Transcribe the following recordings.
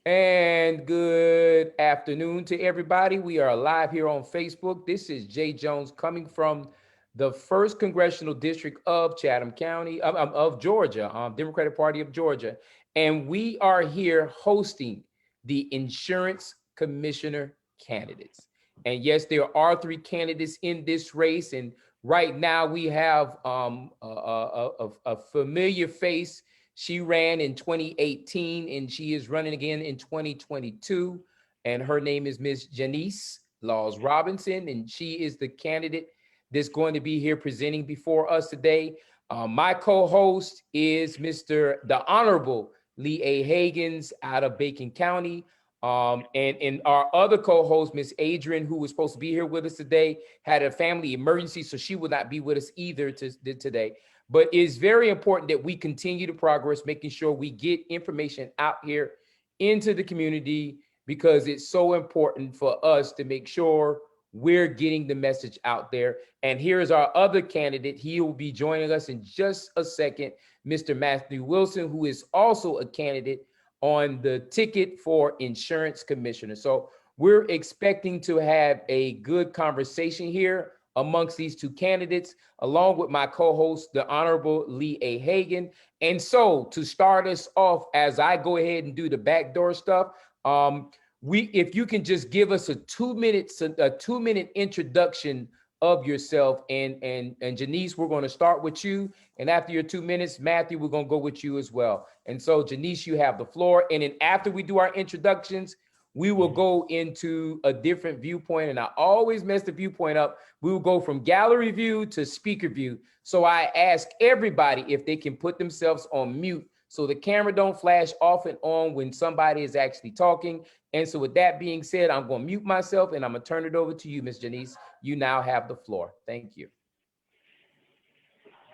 And good afternoon to everybody. We are live here on Facebook. This is Jay Jones coming from the first congressional district of Chatham County, of Georgia, Democratic Party of Georgia. And we are here hosting the insurance commissioner candidates. And yes, there are three candidates in this race. And right now we have a familiar face. She ran in 2018 and she is running again in 2022. And her name is Miss Janice Laws Robinson. And she is the candidate that's going to be here presenting before us today. My co-host is the Honorable Lee A. Hagins out of Bacon County. And our other co-host, Miss Adrian, who was supposed to be here with us today, had a family emergency, so she will not be with us either today. But it's very important that we continue to progress, making sure we get information out here into the community, because it's so important for us to make sure we're getting the message out there. And here's our other candidate. He will be joining us in just a second, Mr. Matthew Wilson, who is also a candidate on the ticket for insurance commissioner. So we're expecting to have a good conversation here amongst these two candidates, along with my co-host, the Honorable Lee A. Hagan. And so to start us off, as I go ahead and do the backdoor stuff, if you can just give us a 2 minutes, a 2-minute introduction of yourself. And Janice, we're going to start with you. And after your 2 minutes, Matthew, we're going to go with you as well. And so Janice, you have the floor. And then after we do our introductions, we will go into a different viewpoint. And I always mess the viewpoint up. We will go from gallery view to speaker view. So I ask everybody if they can put themselves on mute so the camera don't flash off and on when somebody is actually talking. And so with that being said, I'm going to mute myself and I'm going to turn it over to you, Ms. Janice. You now have the floor. Thank you.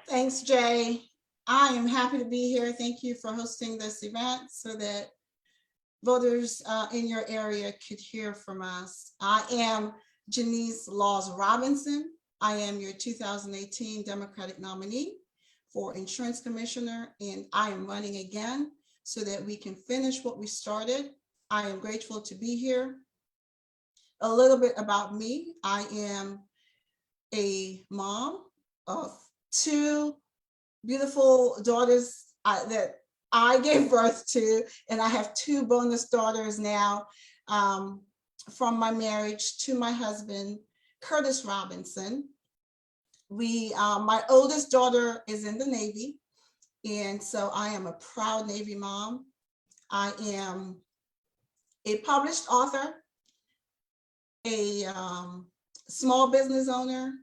Thanks, Jay. I am happy to be here. Thank you for hosting this event so that voters in your area could hear from us. I am Janice Laws Robinson. I am your 2018 Democratic nominee for insurance commissioner, and I am running again so that we can finish what we started. I am grateful to be here. A little bit about me. I am a mom of two beautiful daughters that I gave birth to, and I have two bonus daughters now from my marriage to my husband, Curtis Robinson. My oldest daughter is in the Navy, and so I am a proud Navy mom. I am a published author, a small business owner,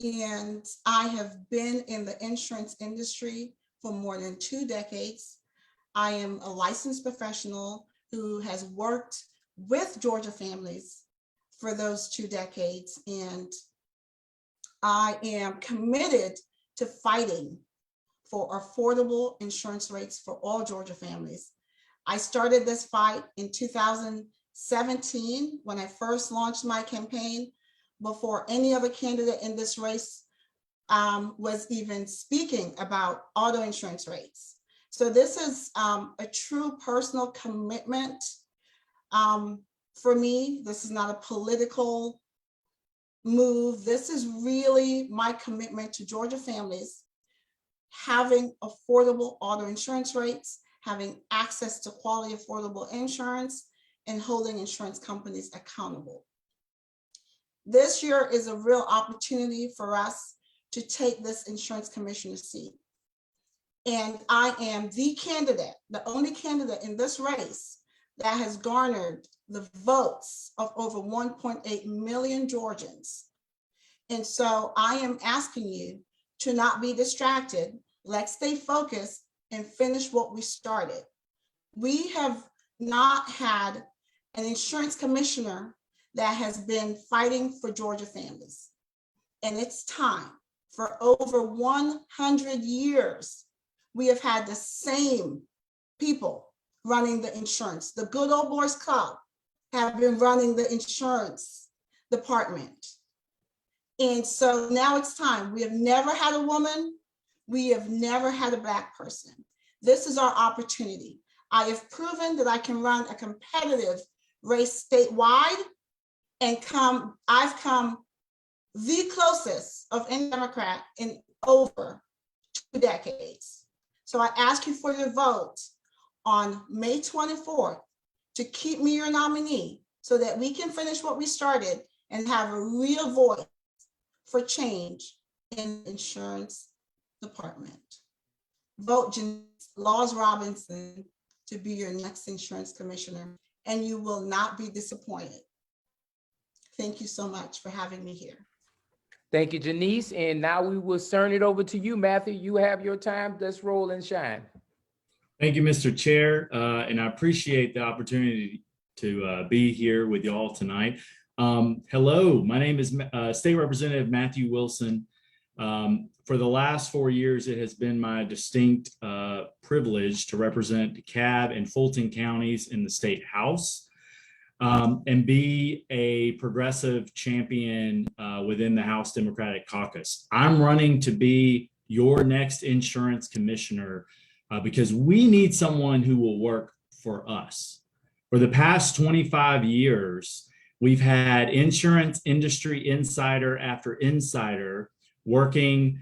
and I have been in the insurance industry for more than 2 decades. I am a licensed professional who has worked with Georgia families for those 2 decades, and I am committed to fighting for affordable insurance rates for all Georgia families. I started this fight in 2017 when I first launched my campaign, before any other candidate in this race was even speaking about auto insurance rates. So this is a true personal commitment for me. This is not a political move. This is really my commitment to Georgia families having affordable auto insurance rates, having access to quality affordable insurance, and holding insurance companies accountable. This year is a real opportunity for us to take this insurance commissioner seat. And I am the candidate, the only candidate in this race that has garnered the votes of over 1.8 million Georgians. And so I am asking you to not be distracted. Let's stay focused and finish what we started. We have not had an insurance commissioner that has been fighting for Georgia families. And it's time. For over 100 years, we have had the same people running the insurance. The good old boys club have been running the insurance department. And so now it's time. We have never had a woman. We have never had a Black person. This is our opportunity. I have proven that I can run a competitive race statewide and I've come the closest of any Democrat in over 2 decades. So I ask you for your vote on May 24th to keep me your nominee so that we can finish what we started and have a real voice for change in the insurance department. Vote Janice Laws Robinson to be your next insurance commissioner, and you will not be disappointed. Thank you so much for having me here. Thank you, Janice. And now we will turn it over to you, Matthew. You have your time. Let's roll and shine. Thank you, Mr. Chair, and I appreciate the opportunity to be here with you all tonight. Hello, my name is State Representative Matthew Wilson. For the last 4 years, it has been my distinct privilege to represent DeKalb and Fulton counties in the State House and be a progressive champion within the House Democratic Caucus. I'm running to be your next insurance commissioner because we need someone who will work for us. For the past 25 years, we've had insurance industry insider after insider working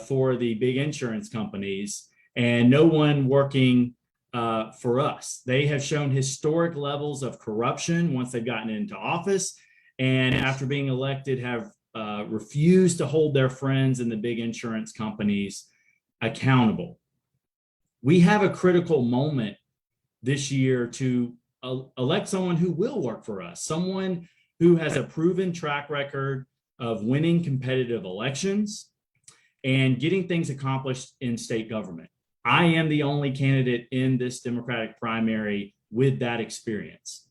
for the big insurance companies and no one working for us. They have shown historic levels of corruption once they've gotten into office, and after being elected have refused to hold their friends in the big insurance companies accountable. We have a critical moment this year to elect someone who will work for us, someone who has a proven track record of winning competitive elections and getting things accomplished in state government. I am the only candidate in this Democratic primary with that experience.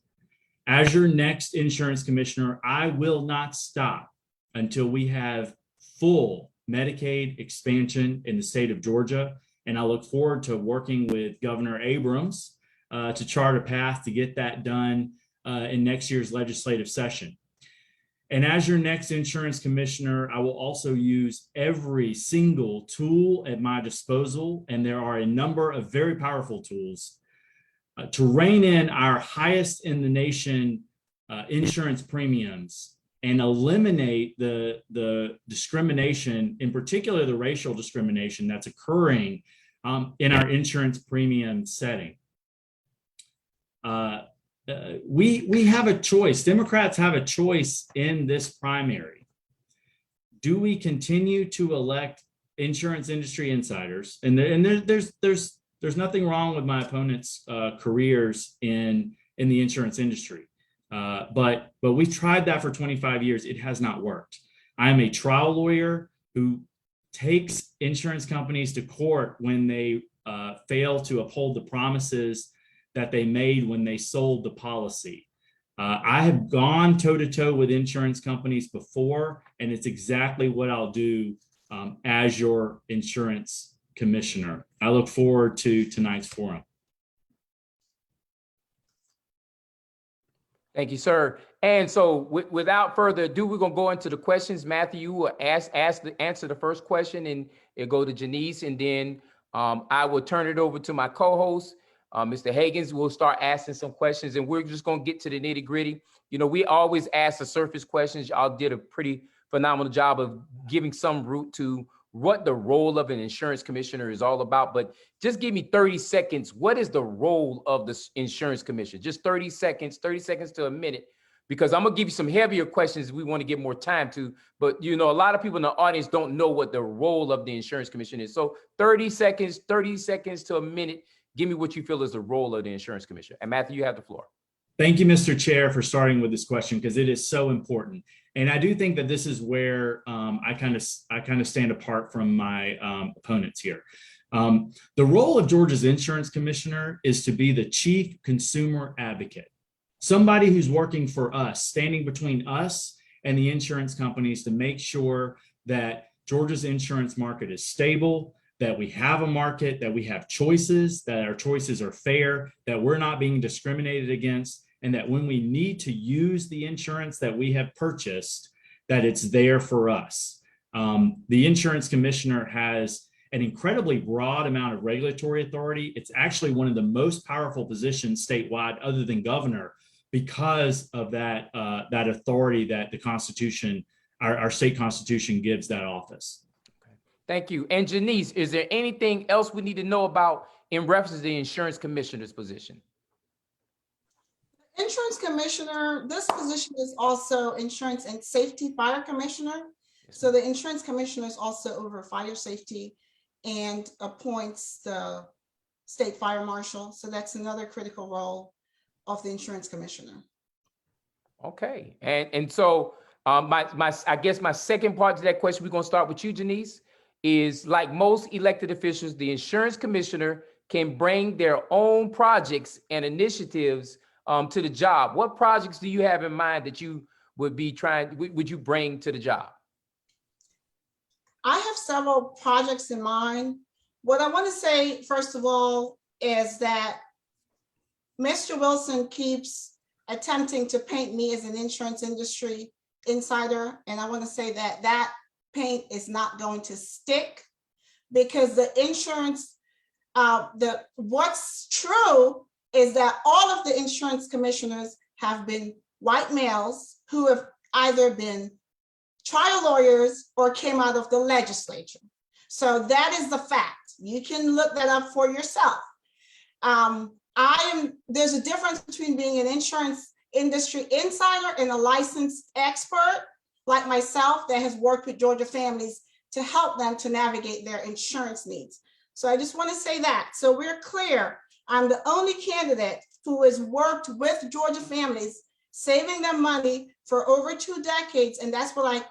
As your next insurance commissioner, I will not stop until we have full Medicaid expansion in the state of Georgia. And I look forward to working with Governor Abrams to chart a path to get that done in next year's legislative session. And as your next insurance commissioner, I will also use every single tool at my disposal, and there are a number of very powerful tools to rein in our highest in the nation insurance premiums and eliminate the discrimination, in particular the racial discrimination that's occurring in our insurance premium setting. We have a choice. Democrats have a choice in this primary. Do we continue to elect insurance industry insiders? And there's nothing wrong with my opponent's careers in the insurance industry, but we've tried that for 25 years. It has not worked. I am a trial lawyer who takes insurance companies to court when they fail to uphold the promises that they made when they sold the policy. I have gone toe-to-toe with insurance companies before, and it's exactly what I'll do as your insurance commissioner. I look forward to tonight's forum. Thank you, sir. And so without further ado, we're gonna go into the questions. Matthew, you will answer the first question, and it'll go to Janice, and then I will turn it over to my co-host, Mr. Higgins. Will start asking some questions, and we're just gonna get to the nitty gritty. You know, we always ask the surface questions. Y'all did a pretty phenomenal job of giving some root to what the role of an insurance commissioner is all about. But just give me 30 seconds. What is the role of the insurance commissioner? Just 30 seconds to a minute, because I'm gonna give you some heavier questions we want to give more time to. But you know, a lot of people in the audience don't know what the role of the insurance commissioner is. So 30 seconds to a minute. Give me what you feel is the role of the insurance commissioner. And Matthew, you have the floor. Thank you, Mr. Chair, for starting with this question, because it is so important. And I do think that this is where I kind of stand apart from my opponents here. The role of Georgia's insurance commissioner is to be the chief consumer advocate, somebody who's working for us, standing between us and the insurance companies to make sure that Georgia's insurance market is stable, that we have a market, that we have choices, that our choices are fair, that we're not being discriminated against, and that when we need to use the insurance that we have purchased, that it's there for us. The insurance commissioner has an incredibly broad amount of regulatory authority. It's actually one of the most powerful positions statewide, other than governor, because of that that authority that the Constitution, our state constitution, gives that office. Thank you. And Janice, is there anything else we need to know about in reference to the insurance commissioner's position? Insurance commissioner, this position is also insurance and safety fire commissioner. So the insurance commissioner is also over fire safety and appoints the state fire marshal. So that's another critical role of the insurance commissioner. Okay. And so I guess my second part to that question, we're going to start with you, Janice, is like most elected officials, the insurance commissioner can bring their own projects and initiatives to the job. What projects do you have in mind that you would you bring to the job? I have several projects in mind. What I want to say, first of all, is that Mr. Wilson keeps attempting to paint me as an insurance industry insider. And I want to say that that paint is not going to stick, because the insurance, what's true is that all of the insurance commissioners have been white males who have either been trial lawyers or came out of the legislature. So that is the fact. You can look that up for yourself. There's a difference between being an insurance industry insider and a licensed expert like myself that has worked with Georgia families to help them to navigate their insurance needs. So I just want to say that. So we're clear. I'm the only candidate who has worked with Georgia families, saving them money for over 2 decades. And that's what I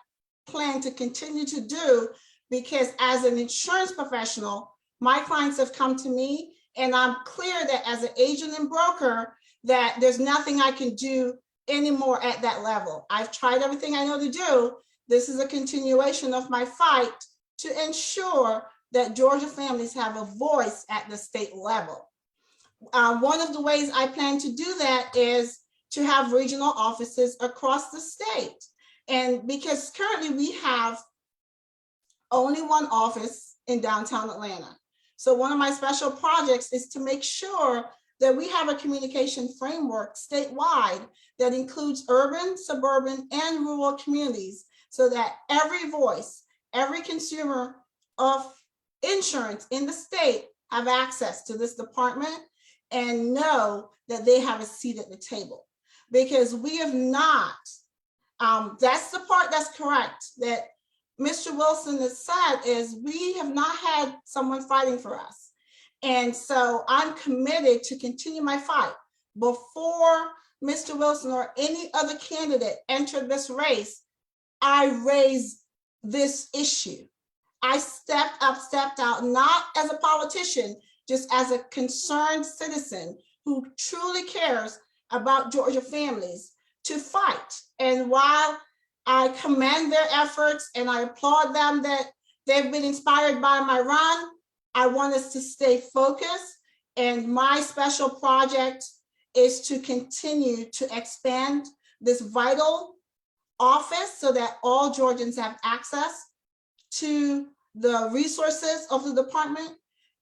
plan to continue to do, because as an insurance professional, my clients have come to me, and I'm clear that as an agent and broker, that there's nothing I can do anymore at that level. I've tried everything I know to do. This is a continuation of my fight to ensure that Georgia families have a voice at the state level. One of the ways I plan to do that is to have regional offices across the state. And because currently we have only one office in downtown Atlanta. So one of my special projects is to make sure that we have a communication framework statewide that includes urban, suburban, and rural communities, so that every voice, every consumer of insurance in the state have access to this department and know that they have a seat at the table. Because we have not, that's the part that's correct, that Mr. Wilson has said, is we have not had someone fighting for us. And so I'm committed to continue my fight. Before Mr. Wilson or any other candidate entered this race, I raised this issue. I stepped up, stepped out, not as a politician, just as a concerned citizen who truly cares about Georgia families, to fight. And while I commend their efforts and I applaud them that they've been inspired by my run, I want us to stay focused. And my special project is to continue to expand this vital office so that all Georgians have access to the resources of the department,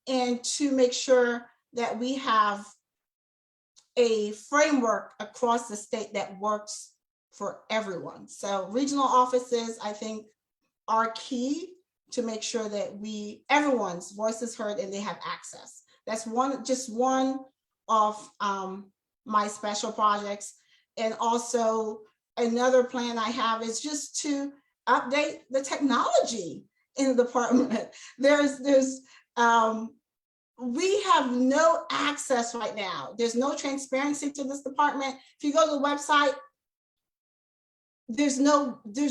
and to make sure that we have a framework across the state that works for everyone. So regional offices, I think, are key to make sure that everyone's voice is heard and they have access. That's just one of my special projects. And also another plan I have is just to update the technology in the department. We have no access right now. There's no transparency to this department. If you go to the website, there's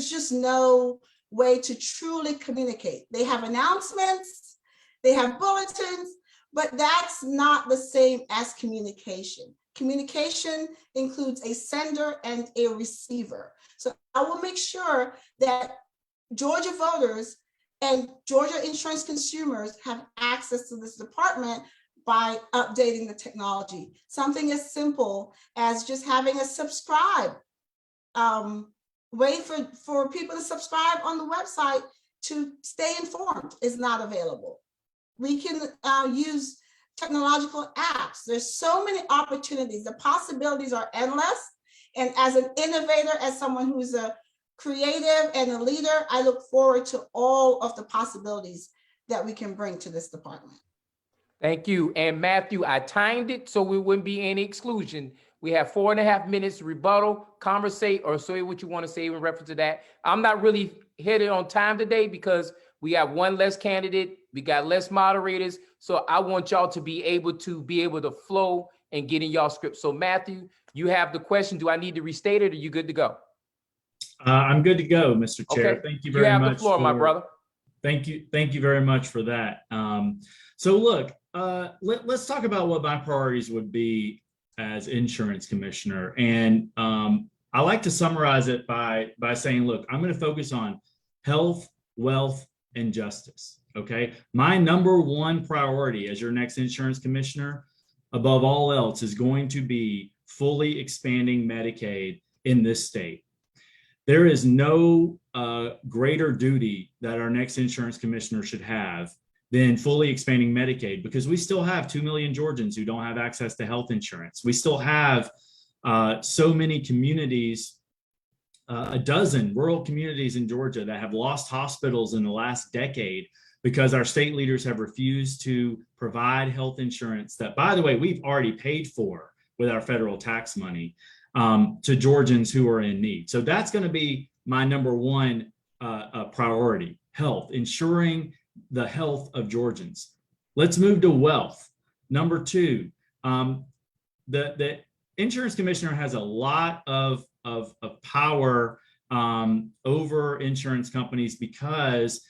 just no way to truly communicate. They have announcements, they have bulletins, but that's not the same as communication. Communication includes a sender and a receiver. So I will make sure that Georgia voters and Georgia insurance consumers have access to this department by updating the technology. Something as simple as just having a subscribe, way for people to subscribe on the website to stay informed is not available. We can use technological apps. There's so many opportunities. The possibilities are endless. And as an innovator, as someone who's a creative and a leader, I look forward to all of the possibilities that we can bring to this department. Thank you. And Matthew, I timed it so we wouldn't be any exclusion. We have 4.5 minutes to rebuttal, conversate, or say what you want to say in reference to that. I'm not really headed on time today because we got one less candidate, we got less moderators. So I want y'all to be able to flow and get in y'all script. So Matthew, you have the question. Do I need to restate it or you good to go? I'm good to go, Mr. Chair. Okay. Thank you very much. You have the floor, my brother. Thank you very much for that. So look, let's talk about what my priorities would be as insurance commissioner. And I like to summarize it by saying, look, I'm going to focus on health, wealth, and justice. Okay. My number one priority as your next insurance commissioner, above all else, is going to be fully expanding Medicaid in this state. There is no greater duty that our next insurance commissioner should have than fully expanding Medicaid, because we still have 2 million Georgians who don't have access to health insurance. We still have so many communities, a dozen rural communities in Georgia that have lost hospitals in the last decade because our state leaders have refused to provide health insurance that, by the way, we've already paid for with our federal tax money to Georgians who are in need. So that's going to be my number one priority: health, ensuring the health of Georgians. Let's move to wealth. Number two, the insurance commissioner has a lot of power over insurance companies, because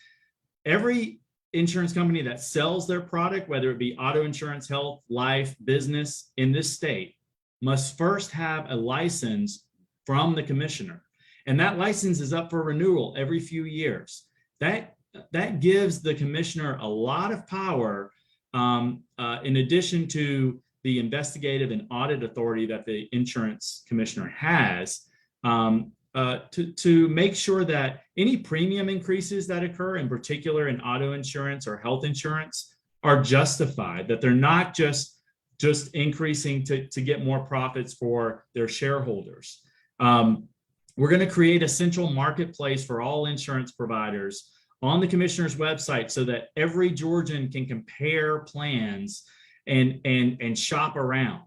every insurance company that sells their product, whether it be auto insurance, health, life, business in this state, must first have a license from the commissioner. And that license is up for renewal every few years. That gives the commissioner a lot of power, in addition to the investigative and audit authority that the insurance commissioner has, to make sure that any premium increases that occur, in particular in auto insurance or health insurance, are justified, that they're not just increasing to get more profits for their shareholders. We're going to create a central marketplace for all insurance providers on the commissioner's website so that every Georgian can compare plans and shop around.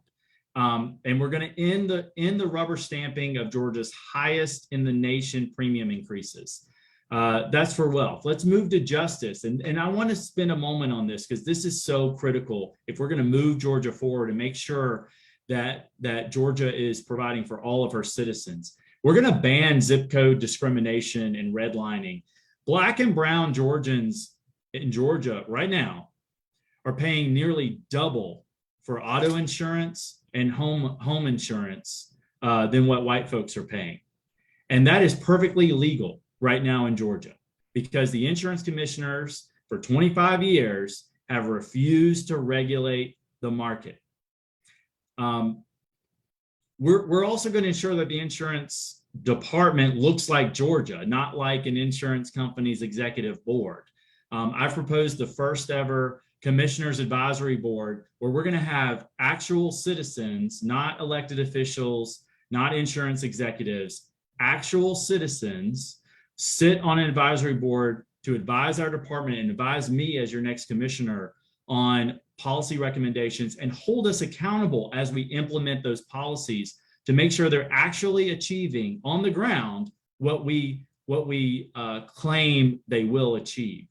And we're going to end the rubber stamping of Georgia's highest in the nation premium increases. That's for wealth. Let's move to justice. And I want to spend a moment on this because this is so critical if we're going to move Georgia forward and make sure that Georgia is providing for all of her citizens. We're going to ban zip code discrimination and redlining. Black and brown Georgians in Georgia right now are paying nearly double for auto insurance and home insurance than what white folks are paying. And that is perfectly legal right now in Georgia, because the insurance commissioners for 25 years have refused to regulate the market. We're also going to ensure that the insurance department looks like Georgia, not like an insurance company's executive board. I've proposed the first ever commissioners advisory board where we're going to have actual citizens, not elected officials, not insurance executives, actual citizens sit on an advisory board to advise our department and advise me as your next commissioner on policy recommendations and hold us accountable as we implement those policies to make sure they're actually achieving on the ground what we claim they will achieve.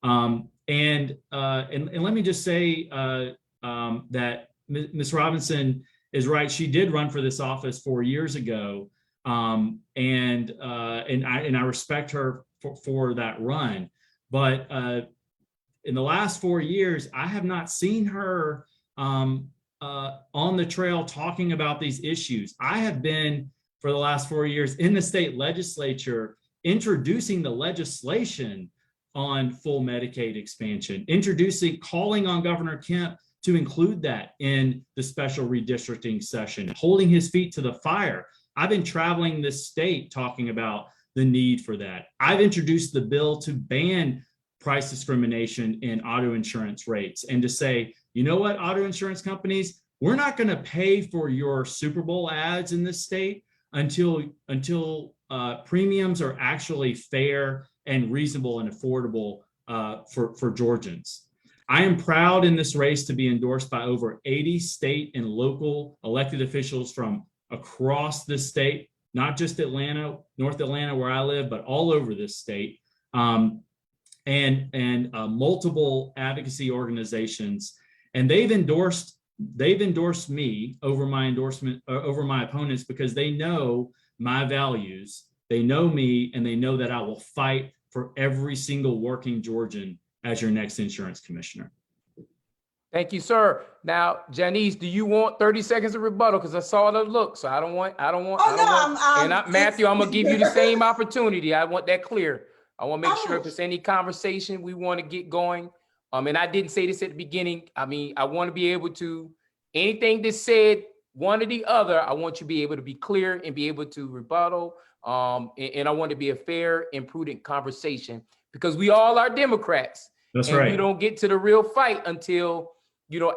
And let me just say that Ms. Robinson is right. She did run for this office 4 years ago, and I respect her for that run. But in the last 4 years, I have not seen her on the trail talking about these issues. I have been, for the last 4 years, in the state legislature introducing the legislation on full Medicaid expansion, calling on Governor Kemp to include that in the special redistricting session, holding his feet to the fire. I've been traveling this state talking about the need for that. I've introduced the bill to ban price discrimination in auto insurance rates and to say, you know what, auto insurance companies, we're not going to pay for your Super Bowl ads in this state until premiums are actually fair and reasonable and affordable for Georgians. I am proud in this race to be endorsed by over 80 state and local elected officials from across the state, not just Atlanta, North Atlanta, where I live, but all over this state, and multiple advocacy organizations. And they've endorsed me over my opponents because they know my values, they know me, and they know that I will fight for every single working Georgian as your next insurance commissioner. Thank you, sir. Now, Janice, do you want 30 seconds of rebuttal? Because I saw the look, so I don't want. Matthew, I'm gonna give you the same opportunity. I want that clear. I want to make sure if it's any conversation we want to get going. And I didn't say this at the beginning. I mean, I want to be able to, anything that's said, one or the other, I want you to be able to be clear and be able to rebuttal. And I want to be a fair and prudent conversation because we all are Democrats. That's and right. We don't get to the real fight until,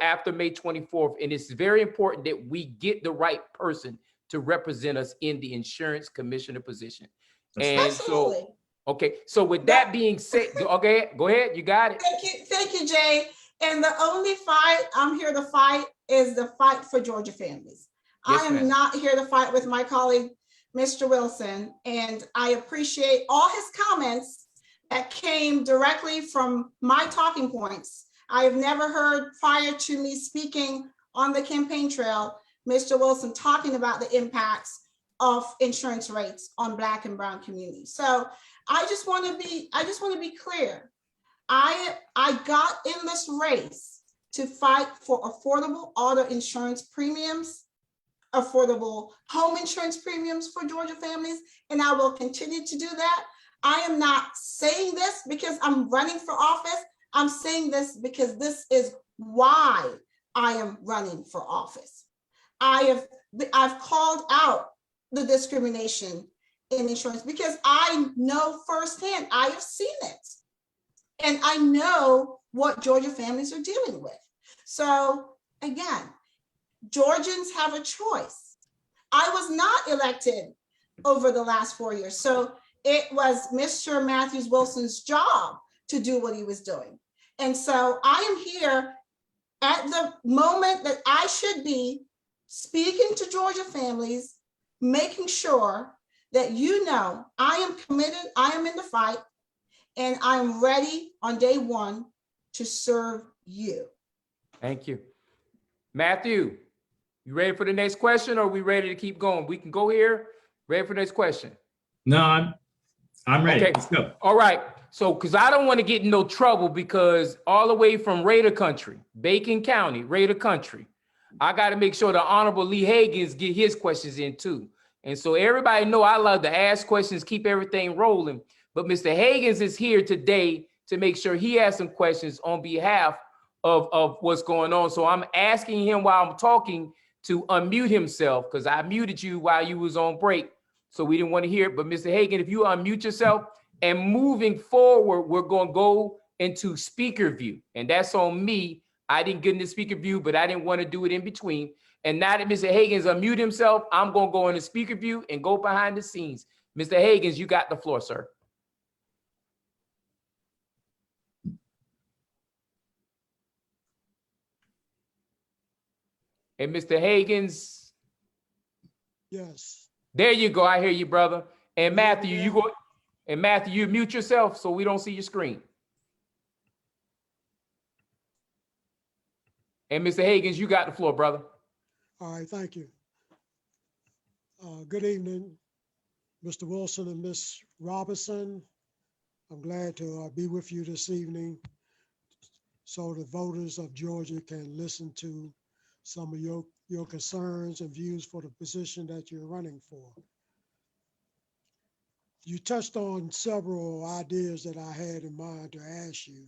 after May 24th. And it's very important that we get the right person to represent us in the insurance commissioner position. Absolutely. So, okay. So with that being said, okay, go ahead. You got it. Thank you, Jay. And the only fight I'm here to fight is the fight for Georgia families. Yes, I am not here to fight with my colleague, Mr. Wilson. And I appreciate all his comments that came directly from my talking points. I have never heard prior to me speaking on the campaign trail, Mr. Wilson talking about the impacts of insurance rates on Black and Brown communities. So I just want to be clear. I got in this race to fight for affordable auto insurance premiums, affordable home insurance premiums for Georgia families, and I will continue to do that. I am not saying this because I'm running for office. I'm saying this because this is why I am running for office. I've called out the discrimination in insurance because I know firsthand, I have seen it. And I know what Georgia families are dealing with. So again, Georgians have a choice. I was not elected over the last 4 years. So it was Mr. Matthews Wilson's job to do what he was doing. And so I am here at the moment that I should be speaking to Georgia families, making sure that I am committed, I am in the fight, and I'm ready on day one to serve you. Thank you. Matthew, you ready for the next question or are we ready to keep going? We can go here. Ready for the next question? No, I'm ready. Okay. Let's go. All right. So, because I don't want to get in no trouble because all the way from Raider Country, Bacon County, Raider Country, I got to make sure the Honorable Lee Hagins get his questions in too. And so everybody know I love to ask questions, keep everything rolling. But Mr. Hagins is here today to make sure he has some questions on behalf of what's going on. So I'm asking him while I'm talking to unmute himself because I muted you while you was on break. So we didn't want to hear it. But Mr. Hagin, if you unmute yourself and moving forward, we're going to go into speaker view. And that's on me. I didn't get into speaker view, but I didn't want to do it in between. And now that Mr. Hagins unmute himself, I'm going to go into speaker view and go behind the scenes. Mr. Hagins, you got the floor, sir. And Mr. Hagins. Yes. There you go. I hear you, brother. And Matthew, you mute yourself so we don't see your screen. And Mr. Hagins, you got the floor, brother. All right, thank you. Good evening, Mr. Wilson and Ms. Robinson. I'm glad to be with you this evening so the voters of Georgia can listen to some of your concerns and views for the position that you're running for. You touched on several ideas that I had in mind to ask you.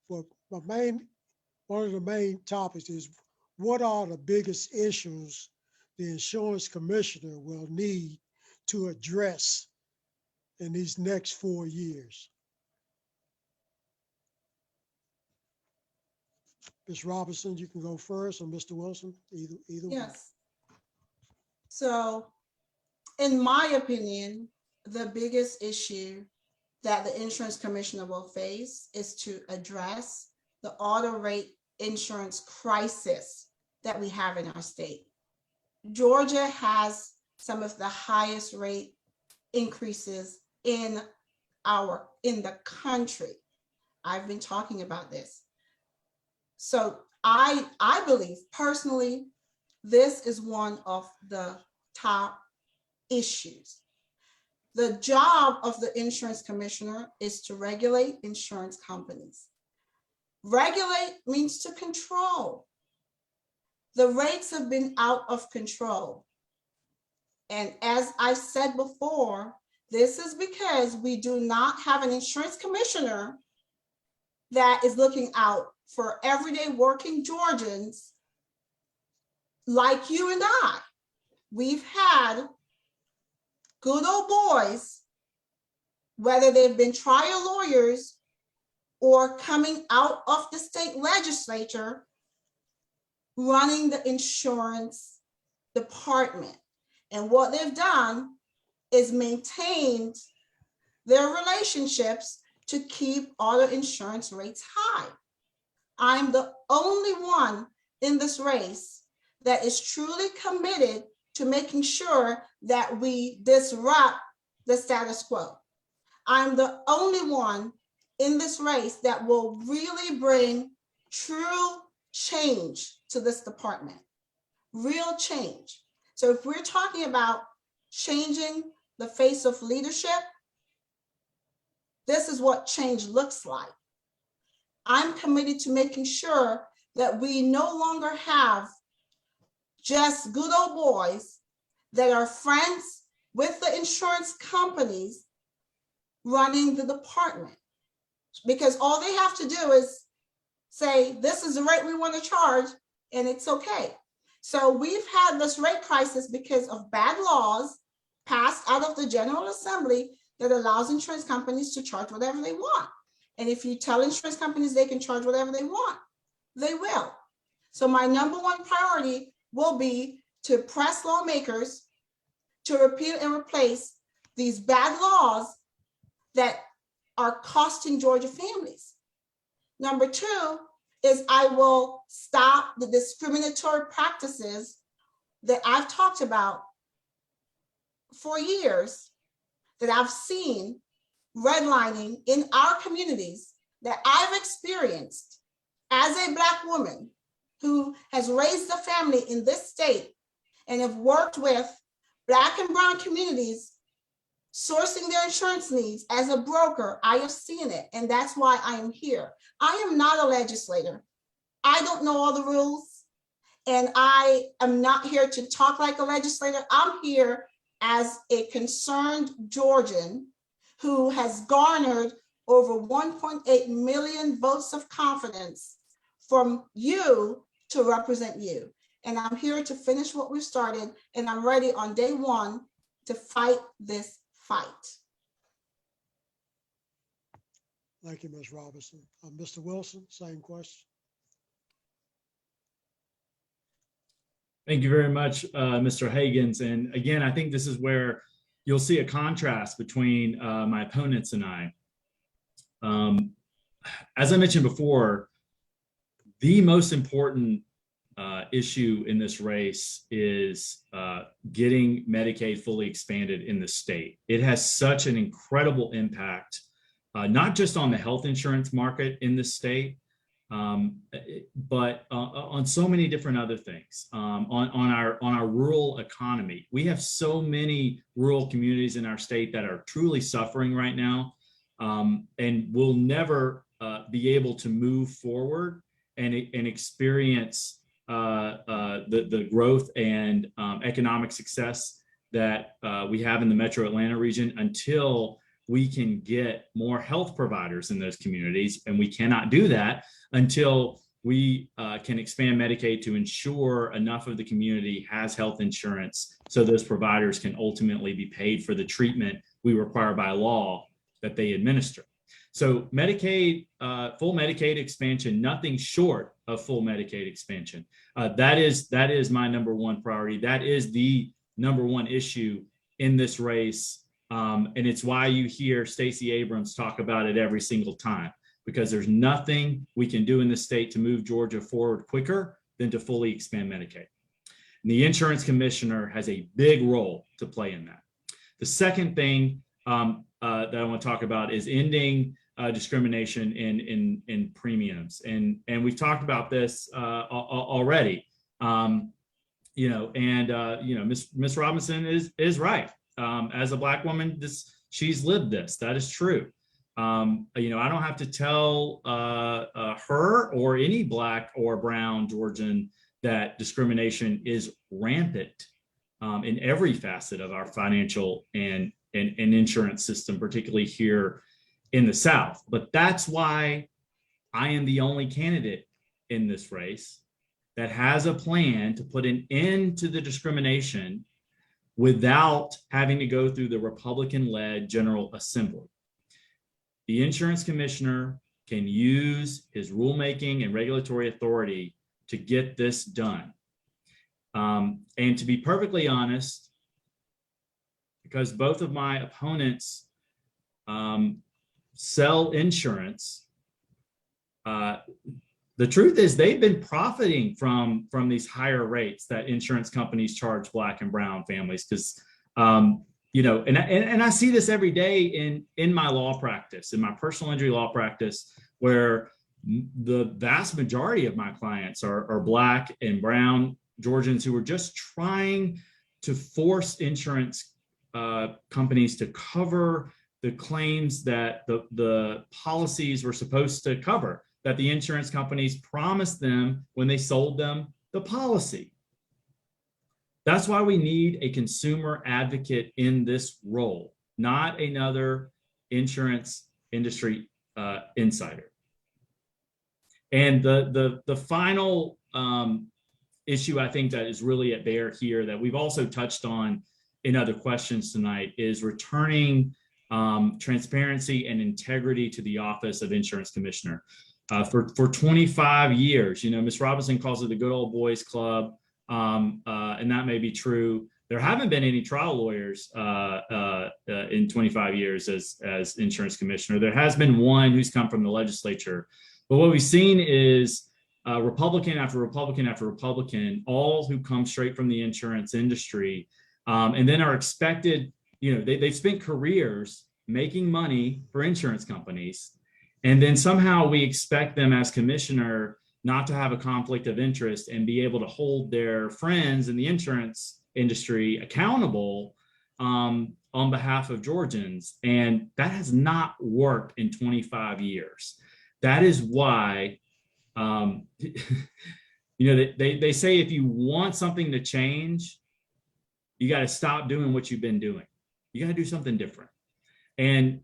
But one of the main topics is, what are the biggest issues the insurance commissioner will need to address in these next 4 years? Ms. Robinson, you can go first, or Mr. Wilson, either one. Yes. So, in my opinion, the biggest issue that the insurance commissioner will face is to address the auto rate insurance crisis that we have in our state. Georgia has some of the highest rate increases in the country. I've been talking about this. So I believe personally, this is one of the top issues. The job of the insurance commissioner is to regulate insurance companies. Regulate means to control. The rates have been out of control. And as I said before, this is because we do not have an insurance commissioner that is looking out for everyday working Georgians like you and I. We've had good old boys, whether they've been trial lawyers or coming out of the state legislature, running the insurance department. And what they've done is maintained their relationships to keep auto insurance rates high. I'm the only one in this race that is truly committed to making sure that we disrupt the status quo. I'm the only one in this race that will really bring true change to this department, real change. So if we're talking about changing the face of leadership, this is what change looks like. I'm committed to making sure that we no longer have just good old boys that are friends with the insurance companies running the department. Because all they have to do is say, this is the rate we want to charge, and it's okay. So we've had this rate crisis because of bad laws passed out of the General Assembly that allows insurance companies to charge whatever they want. And if you tell insurance companies they can charge whatever they want, they will. So my number one priority will be to press lawmakers to repeal and replace these bad laws that are costing Georgia families. Number two is I will stop the discriminatory practices that I've talked about for years, that I've seen redlining in our communities, that I've experienced as a Black woman who has raised a family in this state and have worked with Black and brown communities sourcing their insurance needs. As a broker, I have seen it, and that's why I am here. I am not a legislator. I don't know all the rules, and I am not here to talk like a legislator. I'm here as a concerned Georgian who has garnered over 1.8 million votes of confidence from you to represent you. And I'm here to finish what we've started, and I'm ready on day one to fight this fight. Thank you, Ms. Robinson. Mr. Wilson, same question. Thank you very much, Mr. Hagans. And again, I think this is where you'll see a contrast between my opponents and I. As I mentioned before, the most important issue in this race is getting Medicaid fully expanded in the state. It has such an incredible impact, not just on the health insurance market in the state, but on so many different other things, on our rural economy. We have so many rural communities in our state that are truly suffering right now, and will never be able to move forward and experience the growth and economic success that we have in the Metro Atlanta region until we can get more health providers in those communities. And we cannot do that until we can expand Medicaid to ensure enough of the community has health insurance so those providers can ultimately be paid for the treatment we require by law that they administer. So Medicaid, full Medicaid expansion, nothing short of full Medicaid expansion. That is my number one priority. That is the number one issue in this race. And it's why you hear Stacey Abrams talk about it every single time, because there's nothing we can do in the state to move Georgia forward quicker than to fully expand Medicaid. And the insurance commissioner has a big role to play in that. The second thing that I want to talk about is ending discrimination in premiums, and we've talked about this already. Miss Robinson is right. As a Black woman, she's lived this. That is true. I don't have to tell her or any Black or brown Georgian that discrimination is rampant in every facet of our financial and insurance system, particularly here in the South. But that's why I am the only candidate in this race that has a plan to put an end to the discrimination without having to go through the Republican-led General Assembly. The insurance commissioner can use his rulemaking and regulatory authority to get this done. And to be perfectly honest, because both of my opponents sell insurance, the truth is they've been profiting from these higher rates that insurance companies charge Black and brown families. Because and I see this every day in my law practice, in my personal injury law practice, where the vast majority of my clients are Black and brown Georgians who are just trying to force insurance companies to cover the claims that the policies were supposed to cover, that the insurance companies promised them when they sold them the policy. That's why we need a consumer advocate in this role, not another insurance industry insider. And the final issue I think that is really at bear here, that we've also touched on in other questions tonight, is returning transparency and integrity to the Office of Insurance Commissioner. For 25 years, Ms. Robinson calls it the good old boys club, and that may be true. There haven't been any trial lawyers in 25 years as insurance commissioner. There has been one who's come from the legislature. But what we've seen is Republican after Republican after Republican, all who come straight from the insurance industry, and then are expected, they've spent careers making money for insurance companies. And then somehow we expect them as commissioner not to have a conflict of interest and be able to hold their friends in the insurance industry accountable on behalf of Georgians. And that has not worked in 25 years. That is why, they say if you want something to change, you got to stop doing what you've been doing. You got to do something different. And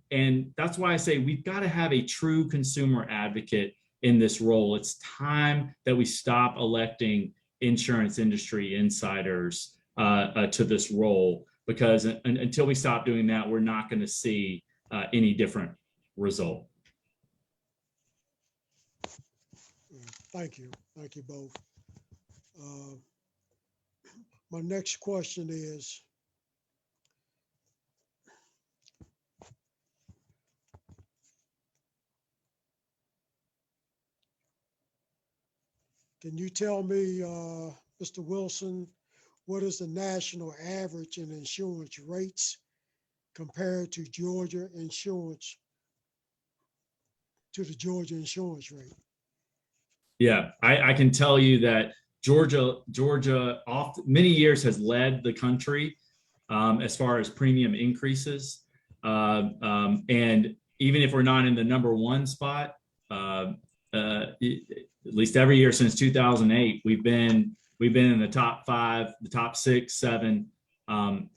that's why I say we've got to have a true consumer advocate in this role. It's time that we stop electing insurance industry insiders to this role, because until we stop doing that, we're not going to see any different result. Thank you both. My next question is, can you tell me, Mr. Wilson, what is the national average in insurance rates compared to Georgia insurance, to the Georgia insurance rate? Yeah, I can tell you that Georgia many years has led the country as far as premium increases. And even if we're not in the number one spot, at least every year since 2008, we've been in the top 5, the top 6, 7.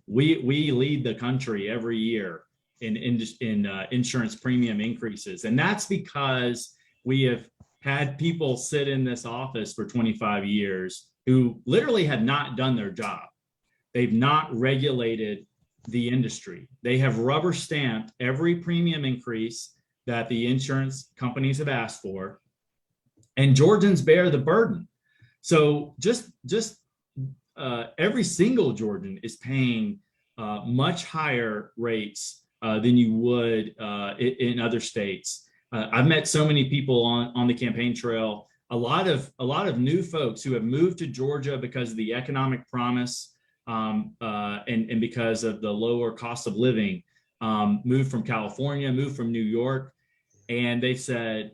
We lead the country every year in insurance premium increases, and that's because we have had people sit in this office for 25 years who literally have not done their job. They've not regulated the industry. They have rubber stamped every premium increase that the insurance companies have asked for. and Georgians bear the burden. So just every single Georgian is paying much higher rates than you would in other states. I've met so many people on the campaign trail. A lot of new folks who have moved to Georgia because of the economic promise and because of the lower cost of living. Moved from California, moved from New York, and they said,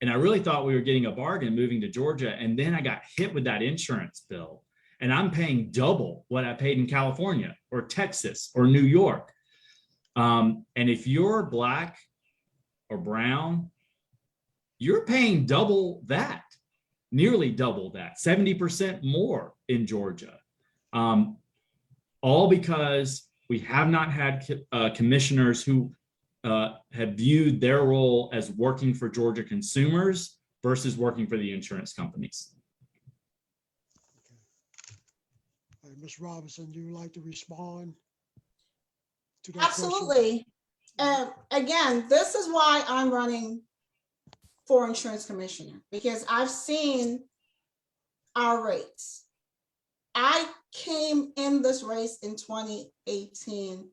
and I really thought we were getting a bargain moving to Georgia, and then I got hit with that insurance bill, and I'm paying double what I paid in California or Texas or New York. And if you're Black or brown, you're paying double that, nearly double that, 70% more in Georgia. All because we have not had commissioners who have viewed their role as working for Georgia consumers versus working for the insurance companies. Okay. Ms. Robinson, you would like to respond to that question? Absolutely. Again, this is why I'm running for insurance commissioner, because I've seen our rates. I came in this race in 2018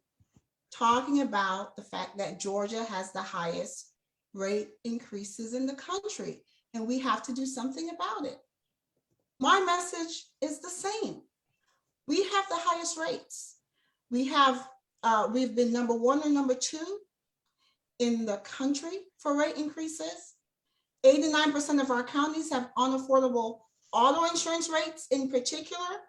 talking about the fact that Georgia has the highest rate increases in the country, and we have to do something about it. My message is the same. We have the highest rates. We've been number 1 or number 2 in the country for rate increases. 89% of our counties have unaffordable auto insurance rates in particular.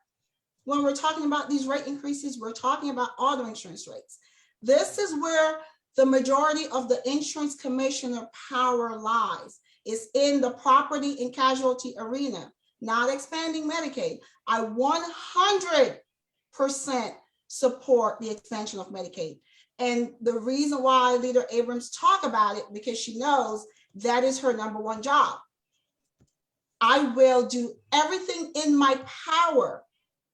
When we're talking about these rate increases, we're talking about auto insurance rates. This is where the majority of the insurance commissioner power lies, is in the property and casualty arena, not expanding Medicaid. I 100% support the expansion of Medicaid. And the reason why Leader Abrams talk about it, because she knows that is her number 1 job. I will do everything in my power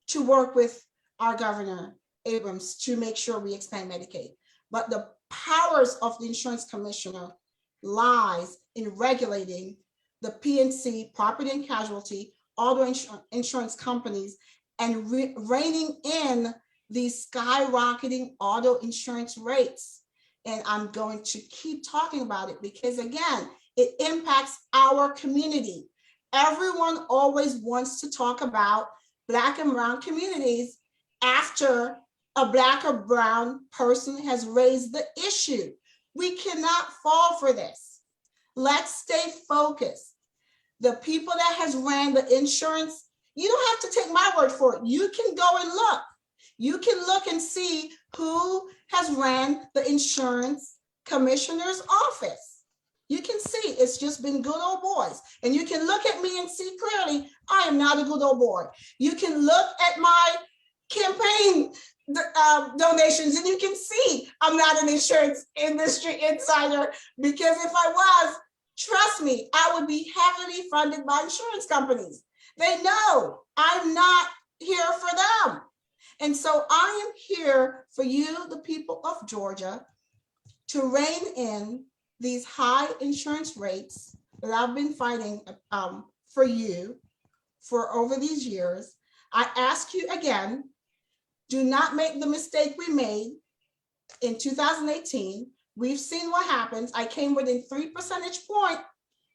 to work with our Governor Abrams to make sure we expand Medicaid. But the powers of the insurance commissioner lies in regulating the P&C, property and casualty, auto insurance companies, and reining in these skyrocketing auto insurance rates. And I'm going to keep talking about it because, again, it impacts our community. Everyone always wants to talk about Black and brown communities after a Black or brown person has raised the issue. We cannot fall for this. Let's stay focused. The people that has ran the insurance, you don't have to take my word for it. You can go and look. You can look and see who has ran the insurance commissioner's office. You can see it's just been good old boys. And you can look at me and see clearly, I am not a good old boy. You can look at my campaign donations and you can see I'm not an insurance industry insider, because if I was, trust me, I would be heavily funded by insurance companies. They know I'm not here for them. And so I am here for you, the people of Georgia, to rein in these high insurance rates that I've been fighting for you for over these years. I ask you again, do not make the mistake we made in 2018. We've seen what happens. I came within 3 percentage points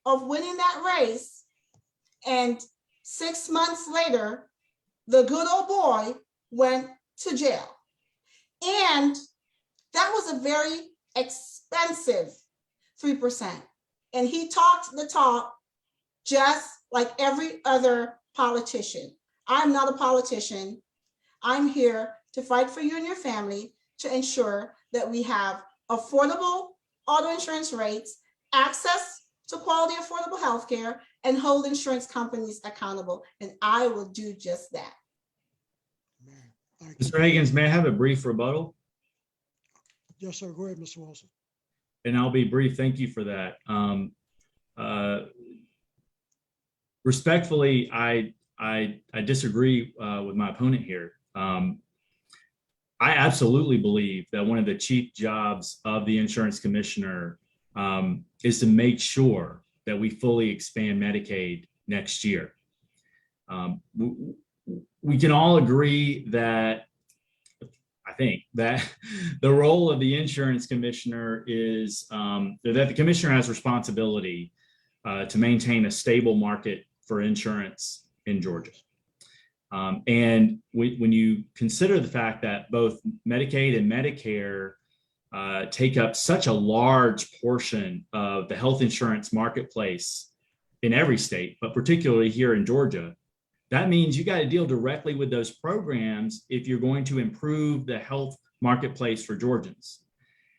of winning that race. And 6 months later, the good old boy went to jail. And that was a very expensive 3%. And he talked the talk just like every other politician. I'm not a politician. I'm here to fight for you and your family to ensure that we have affordable auto insurance rates, access to quality affordable healthcare, and hold insurance companies accountable. And I will do just that. Mr. Higgins, may I have a brief rebuttal? Yes, sir. Go ahead, Mr. Wilson. And I'll be brief. Thank you for that. Respectfully, I disagree with my opponent here. I absolutely believe that one of the chief jobs of the insurance commissioner is to make sure that we fully expand Medicaid next year. We can all agree that, I think, that the role of the insurance commissioner is that the commissioner has responsibility to maintain a stable market for insurance in Georgia. And when you consider the fact that both Medicaid and Medicare take up such a large portion of the health insurance marketplace in every state, but particularly here in Georgia, that means you got to deal directly with those programs if you're going to improve the health marketplace for Georgians.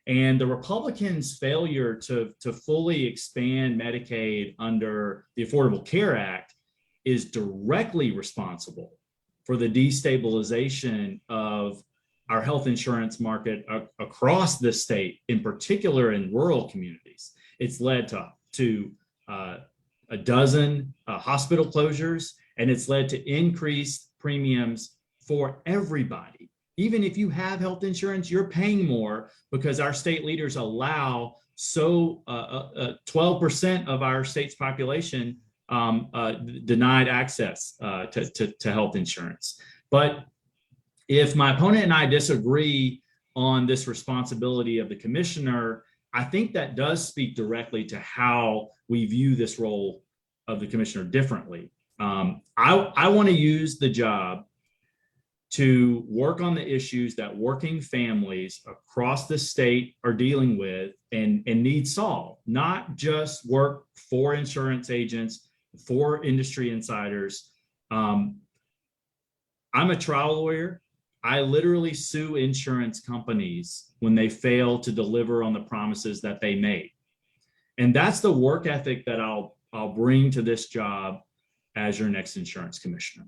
And the Republicans' failure to fully expand Medicaid under the Affordable Care Act is directly responsible for the destabilization of our health insurance market across the state, in particular in rural communities. It's led to a dozen hospital closures, and it's led to increased premiums for everybody. Even if you have health insurance, you're paying more because our state leaders allow 12% of our state's population denied access to health insurance. But if my opponent and I disagree on this responsibility of the commissioner, I think that does speak directly to how we view this role of the commissioner differently. I want to use the job to work on the issues that working families across the state are dealing with and need solved, not just work for insurance agents, for industry insiders. I'm a trial lawyer. I literally sue insurance companies when they fail to deliver on the promises that they made. And that's the work ethic that I'll bring to this job as your next insurance commissioner.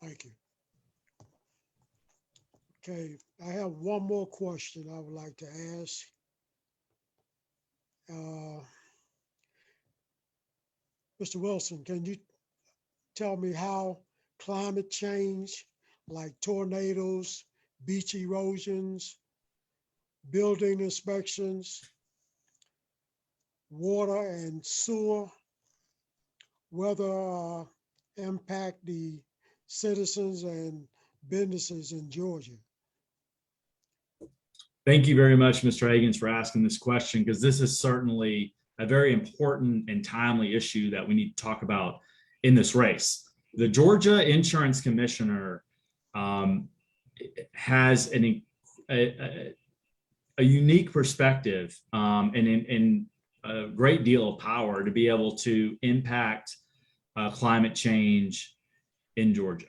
Thank you. Okay, I have one more question I would like to ask. Mr. Wilson, can you tell me how climate change, like tornadoes, beach erosions, building inspections, water and sewer, weather impact the citizens and businesses in Georgia? Thank you very much, Mr. Higgins, for asking this question, because this is certainly a very important and timely issue that we need to talk about in this race. The Georgia Insurance Commissioner has a unique perspective and a great deal of power to be able to impact climate change in Georgia.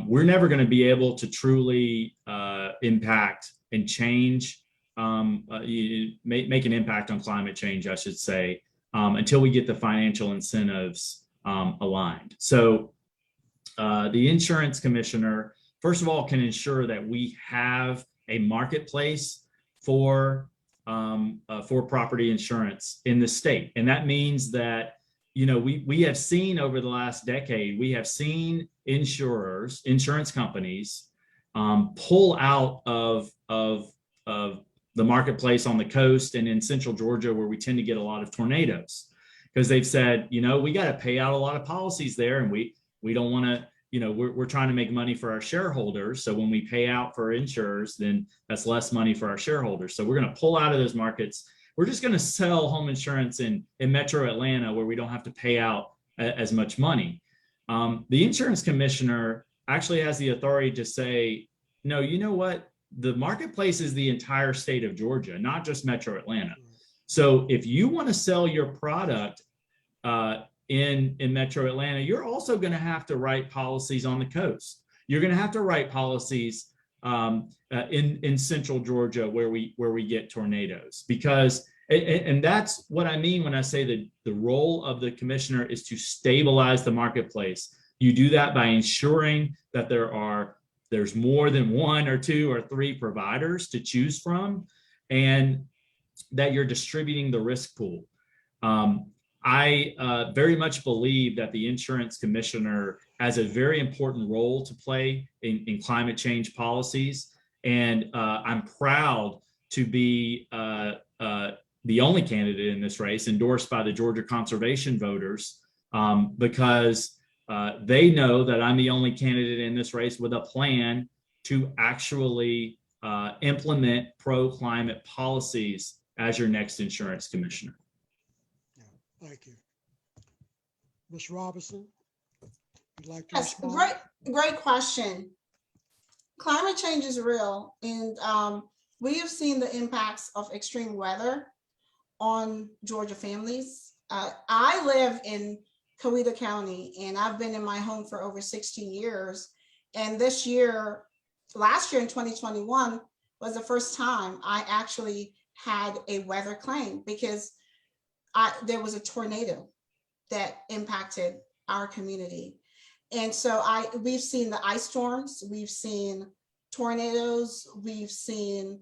We're never going to be able to truly impact and change, make an impact on climate change, I should say, until we get the financial incentives aligned. So the insurance commissioner, first of all, can ensure that we have a marketplace for property insurance in the state. And that means that, you know, we have seen over the last decade, we have seen insurance companies pull out of the marketplace on the coast and in central Georgia, where we tend to get a lot of tornadoes, because they've said, you know, we got to pay out a lot of policies there, and we don't want to, you know, we're trying to make money for our shareholders. So when we pay out for insurers, then that's less money for our shareholders. So we're going to pull out of those markets. We're just going to sell home insurance in Metro Atlanta, where we don't have to pay out as much money. The insurance commissioner actually has the authority to say, no, you know what? The marketplace is the entire state of Georgia, not just Metro Atlanta. So if you want to sell your product in Metro Atlanta, you're also going to have to write policies on the coast. You're going to have to write policies in central Georgia where we get tornadoes, because and that's what I mean when I say that the role of the commissioner is to stabilize the marketplace. You do that by ensuring that there's more than one or two or three providers to choose from, and that you're distributing the risk pool. I very much believe that the insurance commissioner has a very important role to play in climate change policies. And I'm proud to be the only candidate in this race, endorsed by the Georgia conservation voters, because they know that I'm the only candidate in this race with a plan to actually implement pro-climate policies as your next insurance commissioner. Thank you. Ms. Robinson, you'd like to Yes, respond? great question. Climate change is real, and we have seen the impacts of extreme weather on Georgia families. I live in Coweta County, and I've been in my home for over 16 years. And last year in 2021 was the first time I actually had a weather claim because there was a tornado that impacted our community. And so we've seen the ice storms, we've seen tornadoes, we've seen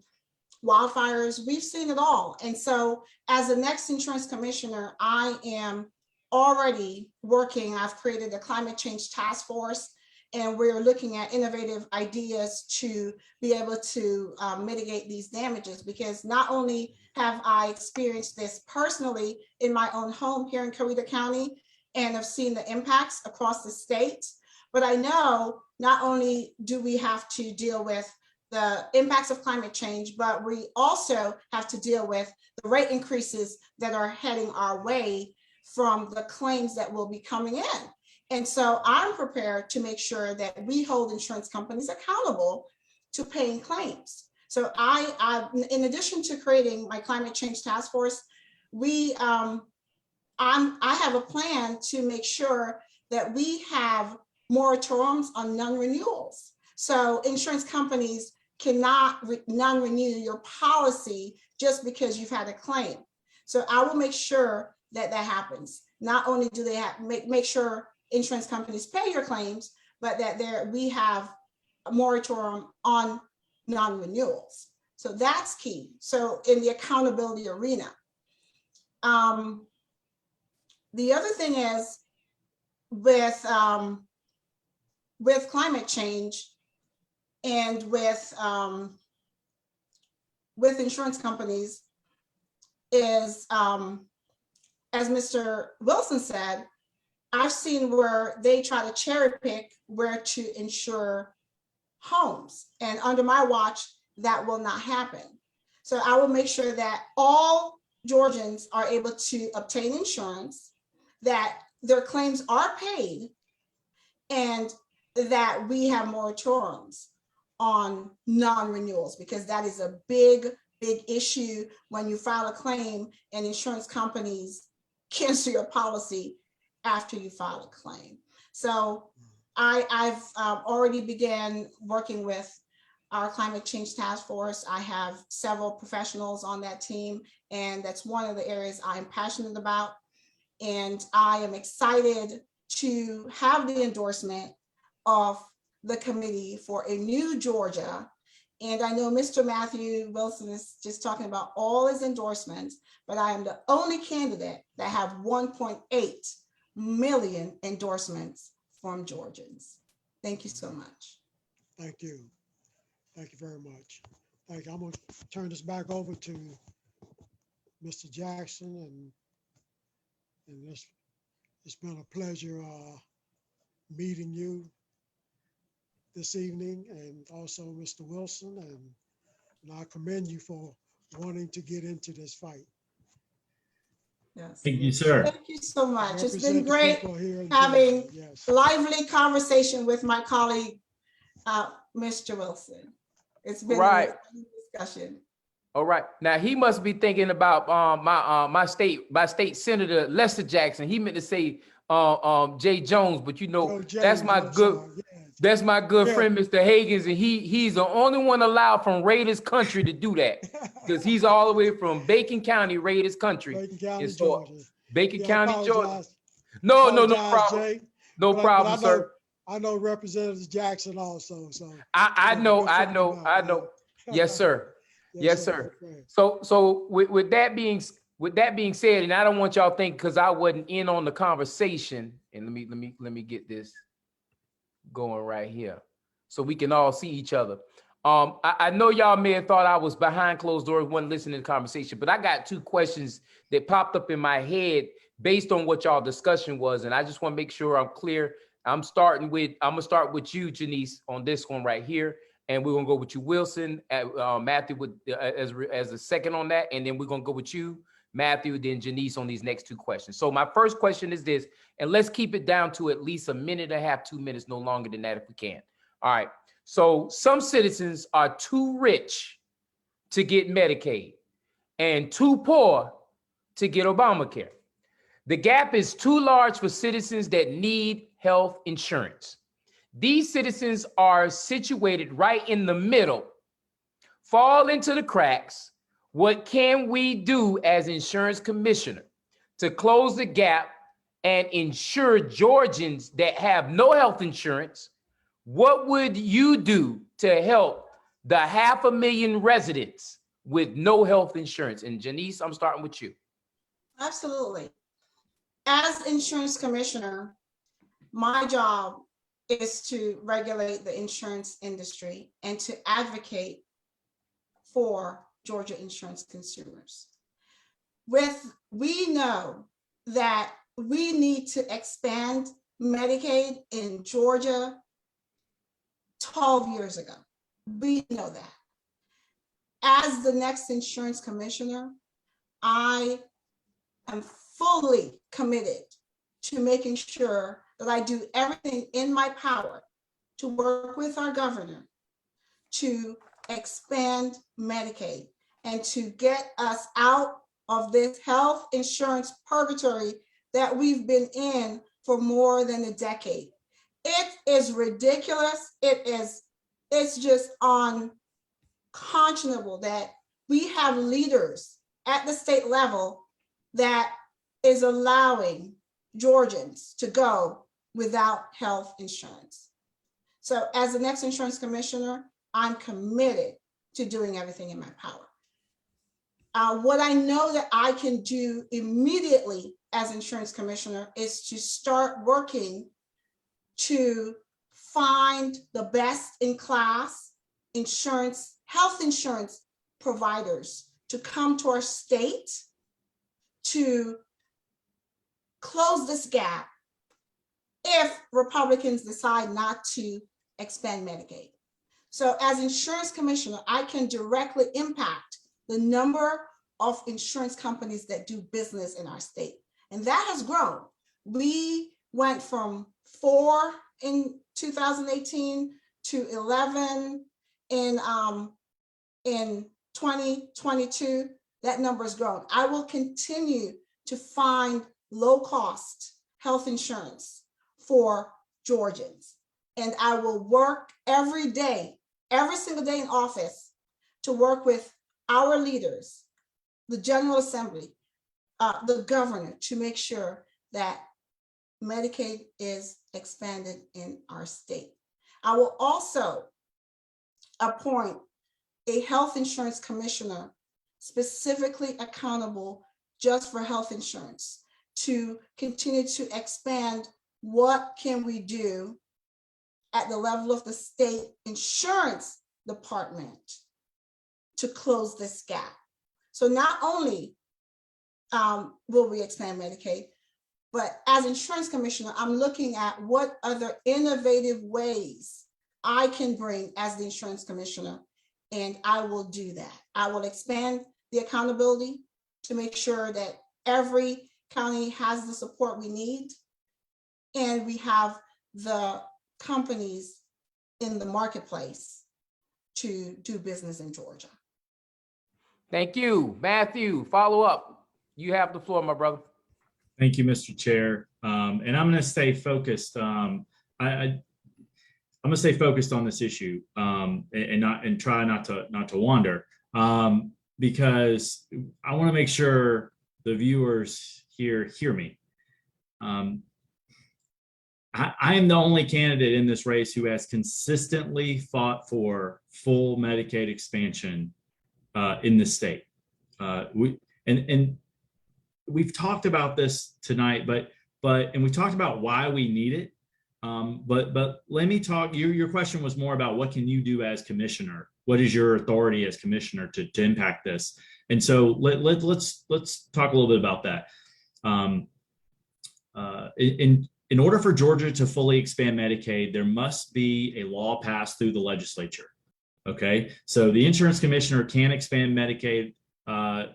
wildfires, we've seen it all. And so as the next insurance commissioner, I am already working. I've created a climate change task force, and we're looking at innovative ideas to be able to mitigate these damages, because not only have I experienced this personally in my own home here in Coweta County and have seen the impacts across the state, but I know not only do we have to deal with the impacts of climate change, but we also have to deal with the rate increases that are heading our way from the claims that will be coming in. And so I'm prepared to make sure that we hold insurance companies accountable to paying claims. So I in addition to creating my climate change task force, I have a plan to make sure that we have moratoriums on non-renewals. So insurance companies cannot non-renew your policy just because you've had a claim. So I will make sure that that happens. Not only do they have make sure insurance companies pay your claims, but that we have a moratorium on non-renewals. So that's key. So in the accountability arena. The other thing is with climate change and with insurance companies is, as Mr. Wilson said, I've seen where they try to cherry pick where to insure homes. And under my watch, that will not happen. So I will make sure that all Georgians are able to obtain insurance, that their claims are paid, and that we have moratoriums on non-renewals, because that is a big issue when you file a claim and insurance companies cancel your policy after you file a claim. So I've already began working with our climate change task force. I have several professionals on that team, and that's one of the areas I'm passionate about. And I am excited to have the endorsement of the committee for a new Georgia. And I know Mr. Matthew Wilson is just talking about all his endorsements, but I am the only candidate that have 1.8 million endorsements from Georgians. Thank you so much. Thank you. Thank you very much. Thank you. I'm going to turn this back over to Mr. Jackson, and it's been a pleasure meeting you this evening, and also Mr. Wilson, and I commend you for wanting to get into this fight. Yes. Thank you, sir. Thank you so much. It's been Represent the great people here in having Georgia. Yes. lively conversation with my colleague, Mr. Wilson. It's been Right. an exciting discussion. All right. Now he must be thinking about my state senator Lester Jackson. He meant to say Jay Jones, but you know Joe James, that's my I'm good sorry. Yes. that's my good Yeah. friend Mr. Higgins, and he's the only one allowed from Raiders country to do that, because he's all the way from Bacon County, Raiders country. Bacon County, And so, Georgia. Bacon Yeah, I County, Georgia. apologize. No Apologize, problem. Jay. No But problem, I know, sir. I know Representative Jackson also. So I yeah, know, good I friend know, of I mine, know. yeah. Yes, sir. Yes, sir. good friend. So with that being said, and I don't want y'all to think because I wasn't in on the conversation, and let me get this going right here so we can all see each other. I know y'all may have thought I was behind closed doors, wasn't listening to the conversation, but I got two questions that popped up in my head based on what y'all discussion was, and I just want to make sure I'm clear. I'm gonna start with you, Janice, on this one right here, and we're gonna go with you, Wilson, Matthew with as a second on that, and then we're gonna go with you, Matthew, then Janice on these next two questions. So my first question is this, and let's keep it down to at least a minute and a half, 2 minutes, no longer than that if we can. All right. So some citizens are too rich to get Medicaid and too poor to get Obamacare. The gap is too large for citizens that need health insurance. These citizens are situated right in the middle, fall into the cracks. What can we do as insurance commissioner to close the gap and ensure Georgians that have no health insurance? What would you do to help the 500,000 residents with no health insurance? And Janice, I'm starting with you. Absolutely. As insurance commissioner, my job is to regulate the insurance industry and to advocate for Georgia insurance consumers. We know that we need to expand Medicaid in Georgia 12 years ago. We know that. As the next insurance commissioner, I am fully committed to making sure that I do everything in my power to work with our governor to expand Medicaid and to get us out of this health insurance purgatory that we've been in for more than a decade. It is ridiculous. It's just unconscionable that we have leaders at the state level that is allowing Georgians to go without health insurance. So as the next insurance commissioner, I'm committed to doing everything in my power. What I know that I can do immediately as insurance commissioner is to start working to find the best in class health insurance providers to come to our state to close this gap if Republicans decide not to expand Medicaid. So as insurance commissioner, I can directly impact the number of insurance companies that do business in our state. And that has grown. We went from 4 in 2018 to 11 in 2022. That number has grown. I will continue to find low-cost health insurance for Georgians. And I will work every day, every single day in office to work with our leaders, the General Assembly, the governor, to make sure that Medicaid is expanded in our state. I will also appoint a health insurance commissioner specifically accountable just for health insurance to continue to expand what can we do at the level of the state insurance department to close this gap. So not only will we expand Medicaid, but as insurance commissioner, I'm looking at what other innovative ways I can bring as the insurance commissioner, and I will do that. I will expand the accountability to make sure that every county has the support we need, and we have the companies in the marketplace to do business in Georgia. Thank you. Matthew, follow up. You have the floor, my brother. Thank you, Mr. Chair. And I'm going to stay focused. I'm going to stay focused on this issue and try not to wander because I want to make sure the viewers here hear me. I am the only candidate in this race who has consistently fought for full Medicaid expansion in the state. We've talked about this tonight, but we talked about why we need it. But let me talk. Your question was more about what can you do as commissioner? What is your authority as commissioner to impact this? And so let's talk a little bit about that. In order for Georgia to fully expand Medicaid, there must be a law passed through the legislature. Okay, so the insurance commissioner can expand Medicaid, on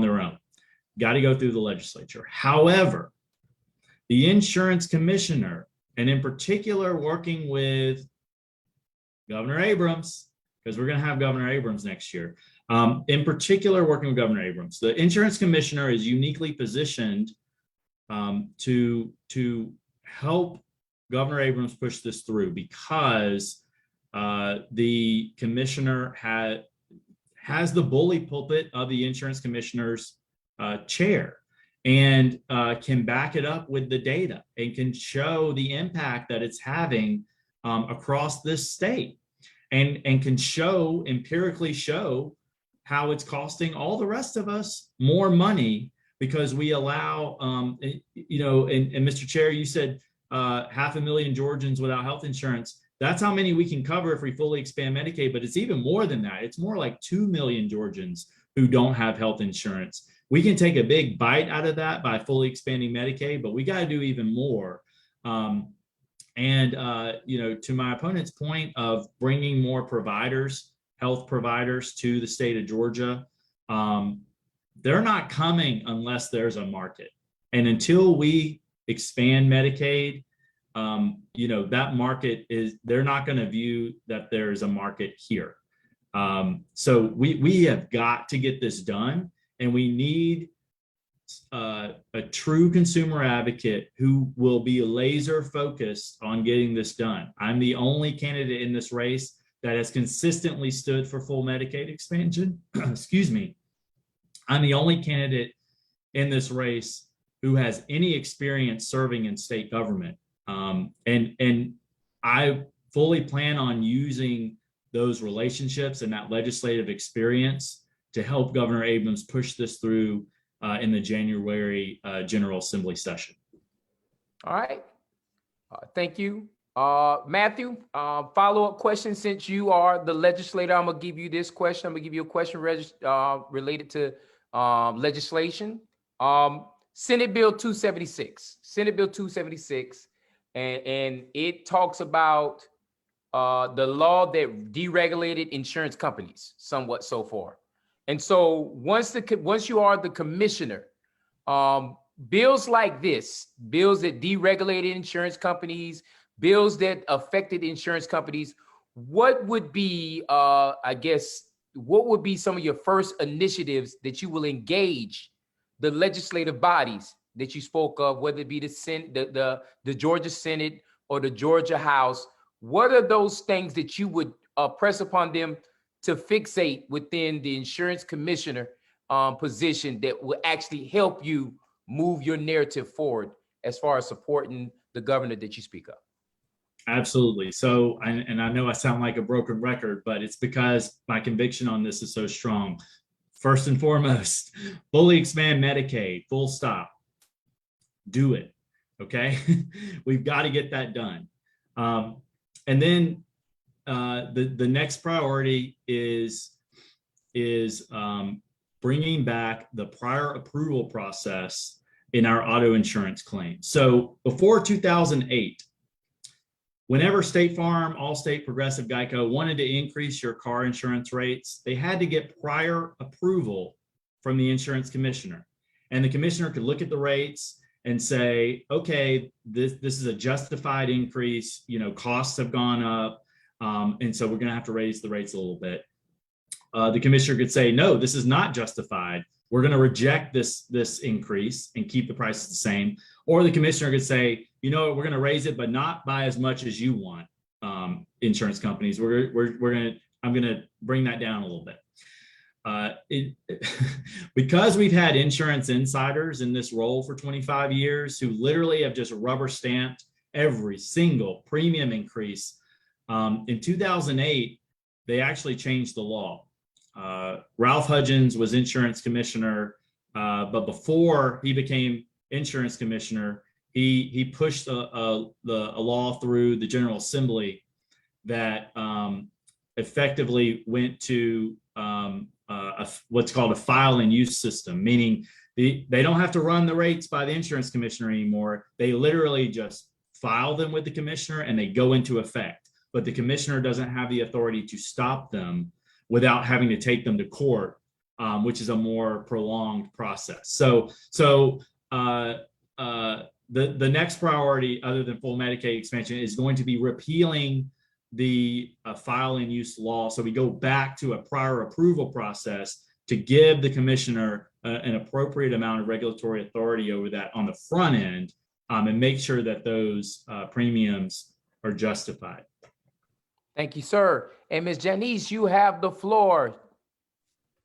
their own. Got to go through the legislature. However, the insurance commissioner, and in particular working with Governor Abrams, because we're going to have Governor Abrams next year, in particular working with Governor Abrams, the insurance commissioner is uniquely positioned to help Governor Abrams push this through, because the commissioner has the bully pulpit of the insurance commissioner's chair, and can back it up with the data and can show the impact that it's having across this state, and can empirically show how it's costing all the rest of us more money because we allow, and Mr. Chair, you said 500,000 Georgians without health insurance. That's how many we can cover if we fully expand Medicaid, but it's even more than that. It's more like 2 million Georgians who don't have health insurance. We can take a big bite out of that by fully expanding Medicaid, but we got to do even more. To my opponent's point of bringing more providers, health providers to the state of Georgia, they're not coming unless there's a market. And until we expand Medicaid, that market they're not going to view that there's a market here. So we have got to get this done. And we need a true consumer advocate who will be laser focused on getting this done. I'm the only candidate in this race that has consistently stood for full Medicaid expansion. Excuse me. I'm the only candidate in this race who has any experience serving in state government. And I fully plan on using those relationships and that legislative experience to help Governor Abrams push this through in the January General Assembly session. All right. Thank you. Matthew, follow-up question. Since you are the legislator, I'm going to give you this question. I'm going to give you a question related to legislation. Senate Bill 276. Senate Bill 276. And it talks about the law that deregulated insurance companies somewhat so far. And so once you are the commissioner, bills like this, bills that deregulated insurance companies, bills that affected insurance companies, what would be, what would be some of your first initiatives that you will engage the legislative bodies that you spoke of, whether it be the Senate, the Georgia Senate or the Georgia House? What are those things that you would press upon them to fixate within the insurance commissioner position that will actually help you move your narrative forward as far as supporting the governor that you speak of? Absolutely. So, and I know I sound like a broken record, but it's because my conviction on this is so strong. First and foremost, fully expand Medicaid, full stop. Do it. Okay. We've got to get that done. And then the next priority is bringing back the prior approval process in our auto insurance claims. So before 2008, whenever State Farm, Allstate, Progressive, Geico wanted to increase your car insurance rates, they had to get prior approval from the insurance commissioner. And the commissioner could look at the rates and say, okay, this is a justified increase, costs have gone up. And so we're going to have to raise the rates a little bit. The commissioner could say, no, this is not justified. We're going to reject this increase and keep the prices the same. Or the commissioner could say, we're going to raise it, but not by as much as you want, insurance companies. I'm going to bring that down a little bit. Because we've had insurance insiders in this role for 25 years who literally have just rubber stamped every single premium increase. In 2008, they actually changed the law. Ralph Hudgens was insurance commissioner, but before he became insurance commissioner, he pushed a law through the General Assembly that effectively went to what's called a file and use system, meaning they don't have to run the rates by the insurance commissioner anymore. They literally just file them with the commissioner and they go into effect. But the commissioner doesn't have the authority to stop them without having to take them to court, which is a more prolonged process. So the next priority, other than full Medicaid expansion, is going to be repealing the file and use law. So we go back to a prior approval process to give the commissioner an appropriate amount of regulatory authority over that on the front end, and make sure that those premiums are justified. Thank you, sir. And Ms. Janice, you have the floor.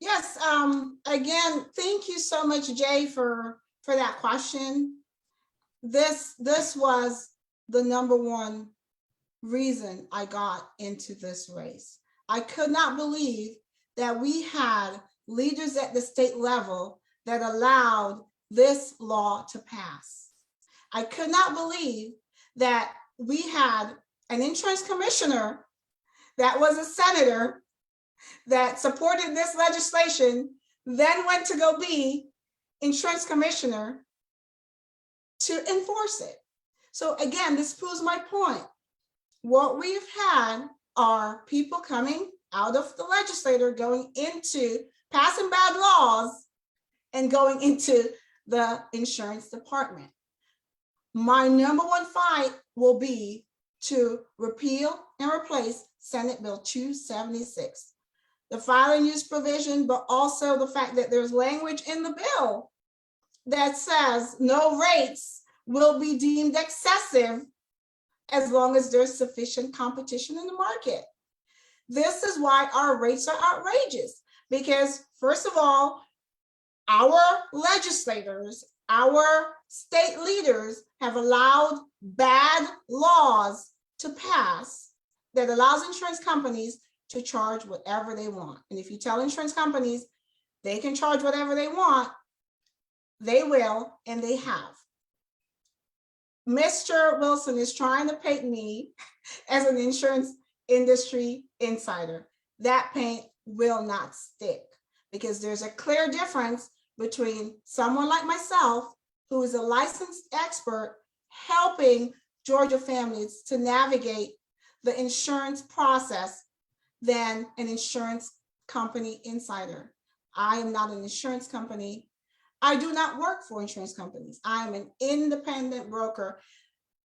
Yes, again, thank you so much, Jay, for that question. This was the number one reason I got into this race. I could not believe that we had leaders at the state level that allowed this law to pass. I could not believe that we had an insurance commissioner that was a senator that supported this legislation, then went to go be insurance commissioner to enforce it. So again, this proves my point. What we've had are people coming out of the legislature, going into passing bad laws and going into the insurance department. My number one fight will be to repeal and replace Senate Bill 276. The file and use provision, but also the fact that there's language in the bill that says no rates will be deemed excessive as long as there's sufficient competition in the market. This is why our rates are outrageous, because first of all, our legislators, our state leaders have allowed bad laws to pass that allows insurance companies to charge whatever they want. And if you tell insurance companies they can charge whatever they want, they will, and they have. Mr. Wilson is trying to paint me as an insurance industry insider. That paint will not stick, because there's a clear difference between someone like myself, who is a licensed expert helping Georgia families to navigate the insurance process, than an insurance company insider. I am not an insurance company. I do not work for insurance companies. I am an independent broker.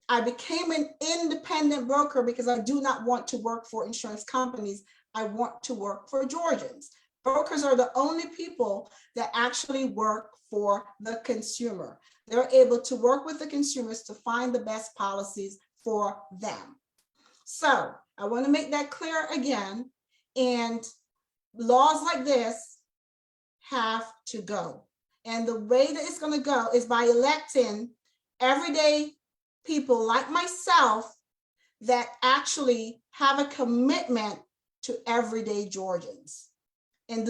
I became an independent broker because I do not want to work for insurance companies. I want to work for Georgians. Brokers are the only people that actually work for the consumer. They're able to work with the consumers to find the best policies for them. So I want to make that clear again. And laws like this have to go. And the way that it's going to go is by electing everyday people like myself that actually have a commitment to everyday Georgians and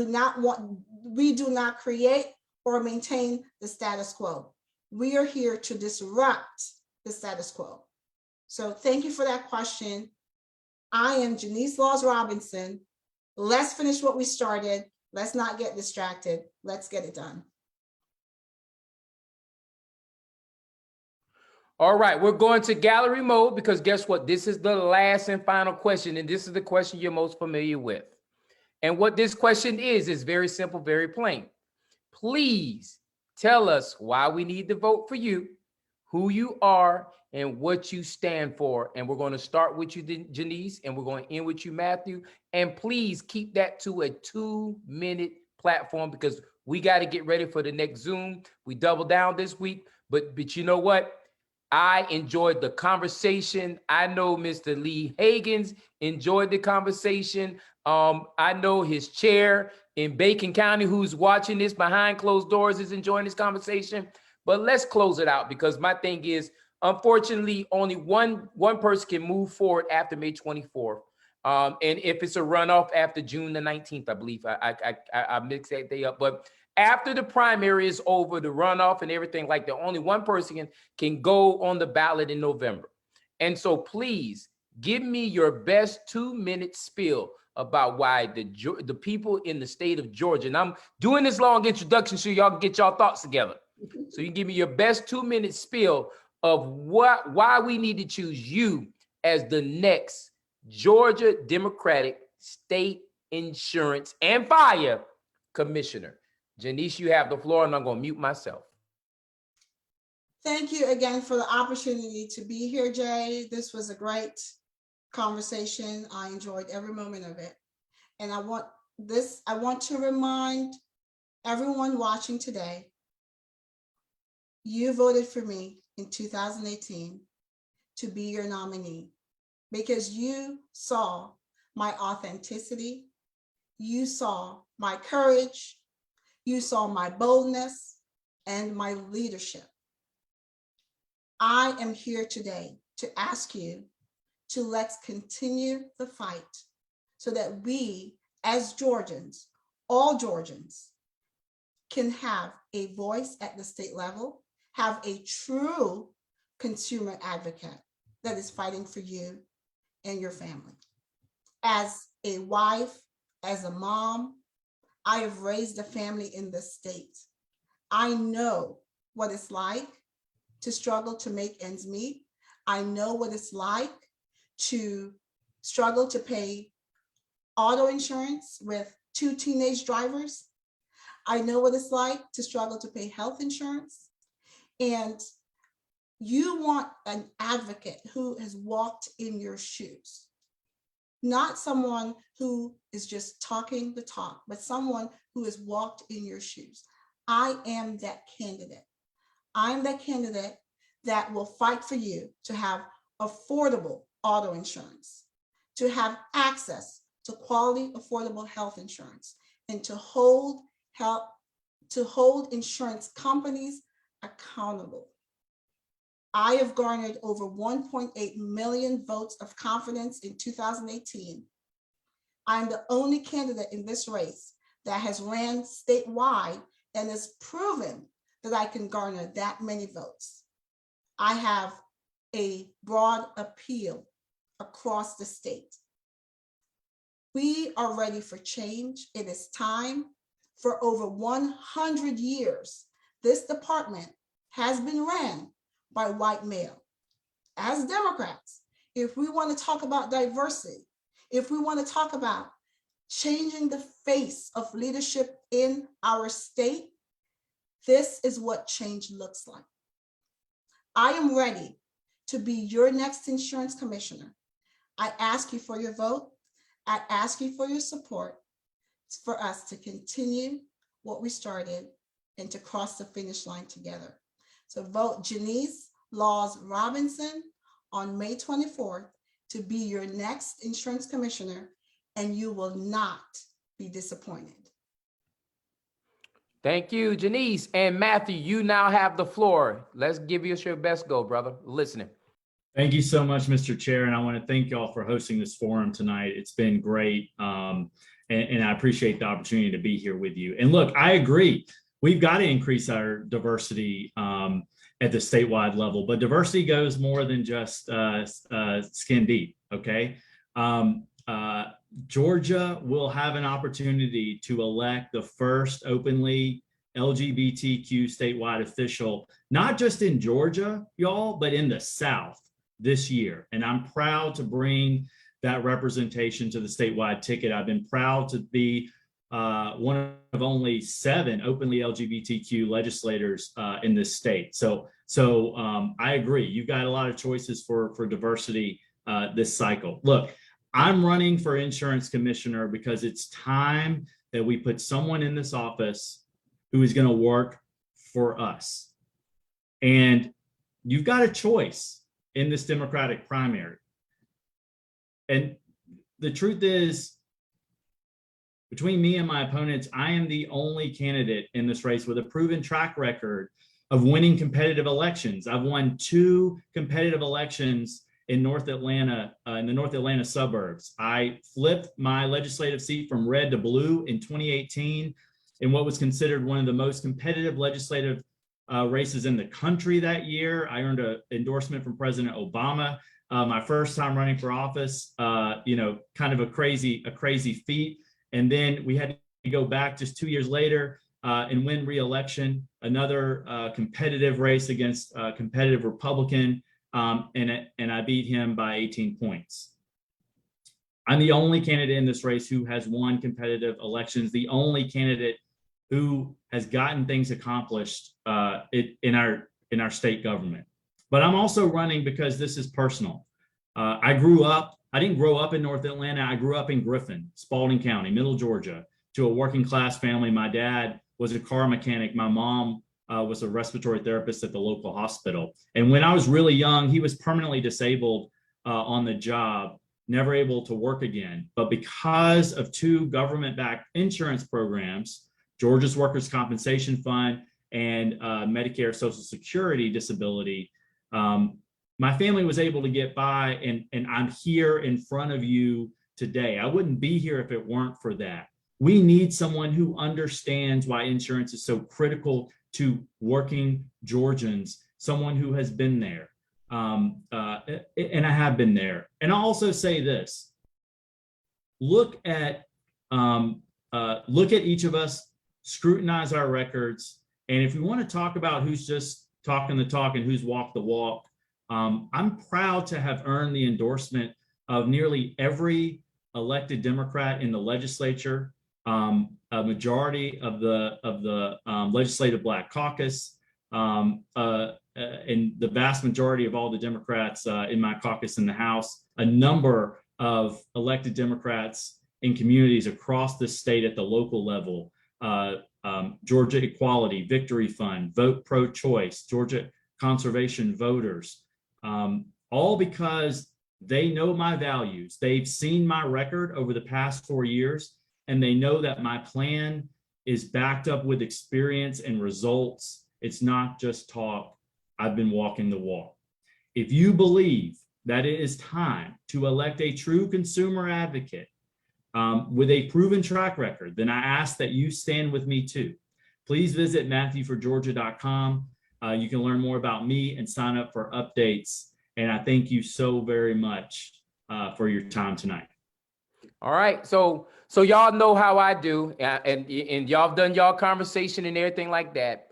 we do not create or maintain the status quo. We are here to disrupt the status quo. So thank you for that question. I am Janice Laws Robinson. Let's finish what we started. Let's not get distracted. Let's get it done. All right, we're going to gallery mode because guess what? This is the last and final question, and this is the question you're most familiar with. And what this question is very simple, very plain. Please tell us why we need to vote for you, who you are, and what you stand for. And we're going to start with you, Janice, and we're going to end with you, Matthew. And please keep that to a 2-minute platform because we got to get ready for the next Zoom. We double down this week, but you know what? I enjoyed the conversation. I know Mr. Lee Hagins enjoyed the conversation. I know his chair in Bacon County, who's watching this behind closed doors, is enjoying this conversation. But let's close it out because my thing is, unfortunately, only one person can move forward after May 24th. And if it's a runoff after June the 19th, I believe I mixed that day up. But after the primary is over, the runoff and everything like that, only one person can go on the ballot in November. And so please give me your best 2-minute spiel about why the people in the state of Georgia, and I'm doing this long introduction so y'all can get y'all thoughts together. So you give me your best 2-minute spiel of why we need to choose you as the next Georgia Democratic State Insurance and Fire Commissioner. Janice, you have the floor, and I'm going to mute myself. Thank you again for the opportunity to be here, Jay. This was a great conversation. I enjoyed every moment of it. And I want to remind everyone watching today, you voted for me in 2018 to be your nominee because you saw my authenticity, you saw my courage, you saw my boldness and my leadership. I am here today to ask you to let's continue the fight so that we as Georgians, all Georgians, can have a voice at the state level, have a true consumer advocate that is fighting for you and your family. As a wife, as a mom, I have raised a family in this state. I know what it's like to struggle to make ends meet. I know what it's like to struggle to pay auto insurance with 2 teenage drivers. I know what it's like to struggle to pay health insurance. And you want an advocate who has walked in your shoes, not someone who is just talking the talk, but someone who has walked in your shoes. I am that candidate. I'm that candidate that will fight for you to have affordable auto insurance, to have access to quality, affordable health insurance, and to hold insurance companies accountable. I have garnered over 1.8 million votes of confidence in 2018. I'm the only candidate in this race that has ran statewide and has proven that I can garner that many votes. I have a broad appeal across the state. We are ready for change. It is time. For over 100 years, this department has been ran by white male. As Democrats, if we want to talk about diversity, if we want to talk about changing the face of leadership in our state, this is what change looks like. I am ready to be your next insurance commissioner. I ask you for your vote. I ask you for your support for us to continue what we started and to cross the finish line together. So vote Janice Laws Robinson on May 24th to be your next insurance commissioner, and you will not be disappointed. Thank you, Janice. And Matthew, you now have the floor. Let's give you your best go, brother. Listening. Thank you so much, Mr. Chair. And I want to thank y'all for hosting this forum tonight. It's been great. And I appreciate the opportunity to be here with you. And look, I agree. We've got to increase our diversity at the statewide level, but diversity goes more than just skin deep, okay? Georgia will have an opportunity to elect the first openly LGBTQ statewide official, not just in Georgia, y'all, but in the South this year. And I'm proud to bring that representation to the statewide ticket. I've been proud to be one of only 7 openly LGBTQ legislators in this state. So I agree. You've got a lot of choices for diversity this cycle. Look, I'm running for insurance commissioner because it's time that we put someone in this office who is going to work for us. And you've got a choice in this Democratic primary. And the truth is, between me and my opponents, I am the only candidate in this race with a proven track record of winning competitive elections. I've won 2 competitive elections in North Atlanta, in the North Atlanta suburbs. I flipped my legislative seat from red to blue in 2018. in what was considered one of the most competitive legislative races in the country that year. I earned an endorsement from President Obama. My first time running for office, kind of a crazy feat. And then we had to go back just 2 years later and win re-election, another competitive race against a competitive Republican, and I beat him by 18 points. I'm the only candidate in this race who has won competitive elections, the only candidate who has gotten things accomplished in our state government. But I'm also running because this is personal. I didn't grow up in North Atlanta. I grew up in Griffin, Spalding County, Middle Georgia, to a working class family. My dad was a car mechanic. My mom was a respiratory therapist at the local hospital. And when I was really young, he was permanently disabled on the job, never able to work again. But because of 2 government-backed insurance programs, Georgia's Workers' Compensation Fund and Medicare Social Security disability, my family was able to get by, and I'm here in front of you today. I wouldn't be here if it weren't for that. We need someone who understands why insurance is so critical to working Georgians, someone who has been there. And I have been there. And I'll also say this: look at each of us, scrutinize our records, and if we want to talk about who's just talking the talk and who's walked the walk, I'm proud to have earned the endorsement of nearly every elected Democrat in the legislature, a majority of the Legislative Black Caucus, and the vast majority of all the Democrats in my caucus in the House, a number of elected Democrats in communities across the state at the local level, Georgia Equality, Victory Fund, Vote Pro-Choice, Georgia Conservation Voters, all because they know my values. They've seen my record over the past 4 years, and they know that my plan is backed up with experience and results. It's not just talk. I've been walking the walk. If you believe that it is time to elect a true consumer advocate with a proven track record, then I ask that you stand with me too. Please visit MatthewForGeorgia.com. You can learn more about me and sign up for updates. And I thank you so very much for your time tonight. All right. So y'all know how I do, and y'all have done y'all conversation and everything like that.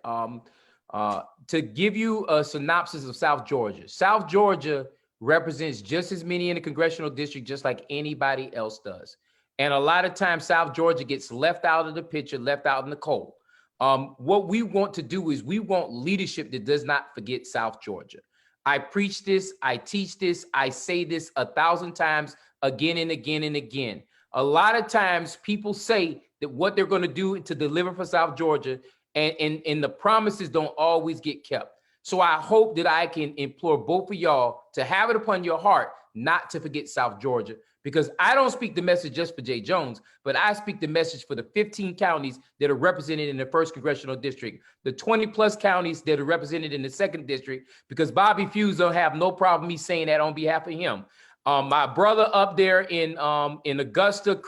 To give you a synopsis of South Georgia. South Georgia represents just as many in the congressional district, just like anybody else does. And a lot of times South Georgia gets left out of the picture, left out in the cold. What we want to do is we want leadership that does not forget South Georgia. I preach this, I teach this, I say this 1,000 times again and again and again. A lot of times people say that what they're going to do to deliver for South Georgia, and the promises don't always get kept. So I hope that I can implore both of y'all to have it upon your heart not to forget South Georgia, because I don't speak the message just for Jay Jones, but I speak the message for the 15 counties that are represented in the 1st Congressional District, the 20 plus counties that are represented in the 2nd District, because Bobby Fuse don't have no problem me saying that on behalf of him. My brother up there in Augusta,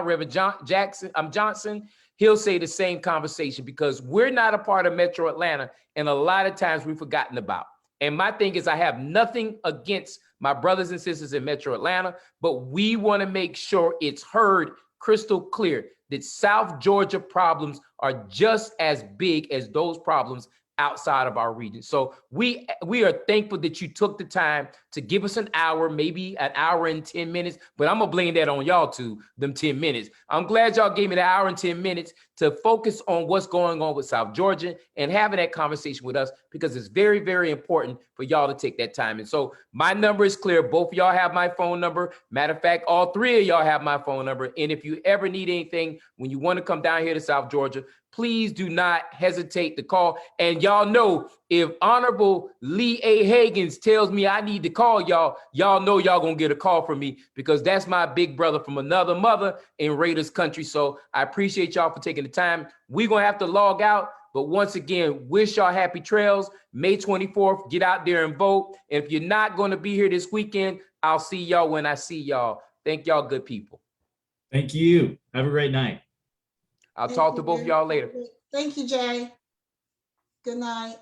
Reverend Johnson, he'll say the same conversation, because we're not a part of Metro Atlanta, and a lot of times we've forgotten about. And my thing is, I have nothing against my brothers and sisters in Metro Atlanta, but we want to make sure it's heard crystal clear that South Georgia problems are just as big as those problems outside of our region. So we are thankful that you took the time to give us an hour, maybe an hour and 10 minutes, but I'm gonna blame that on y'all too, them 10 minutes. I'm glad y'all gave me the hour and 10 minutes to focus on what's going on with South Georgia and having that conversation with us, because it's very, very important for y'all to take that time. And so my number is clear. Both of y'all have my phone number. Matter of fact, all 3 of y'all have my phone number. And if you ever need anything, when you want to come down here to South Georgia, please do not hesitate to call. And y'all know, if Honorable Lee A. Hagins tells me I need to call y'all, y'all know y'all gonna get a call from me, because that's my big brother from another mother in Raiders country. So I appreciate y'all for taking the time. We're gonna have to log out, but once again, wish y'all happy trails. May 24th, get out there and vote. And if you're not gonna be here this weekend, I'll see y'all when I see y'all. Thank y'all, good people. Thank you. Have a great night. I'll Thank talk to you. both of y'all later. Thank you, Jay. Good night.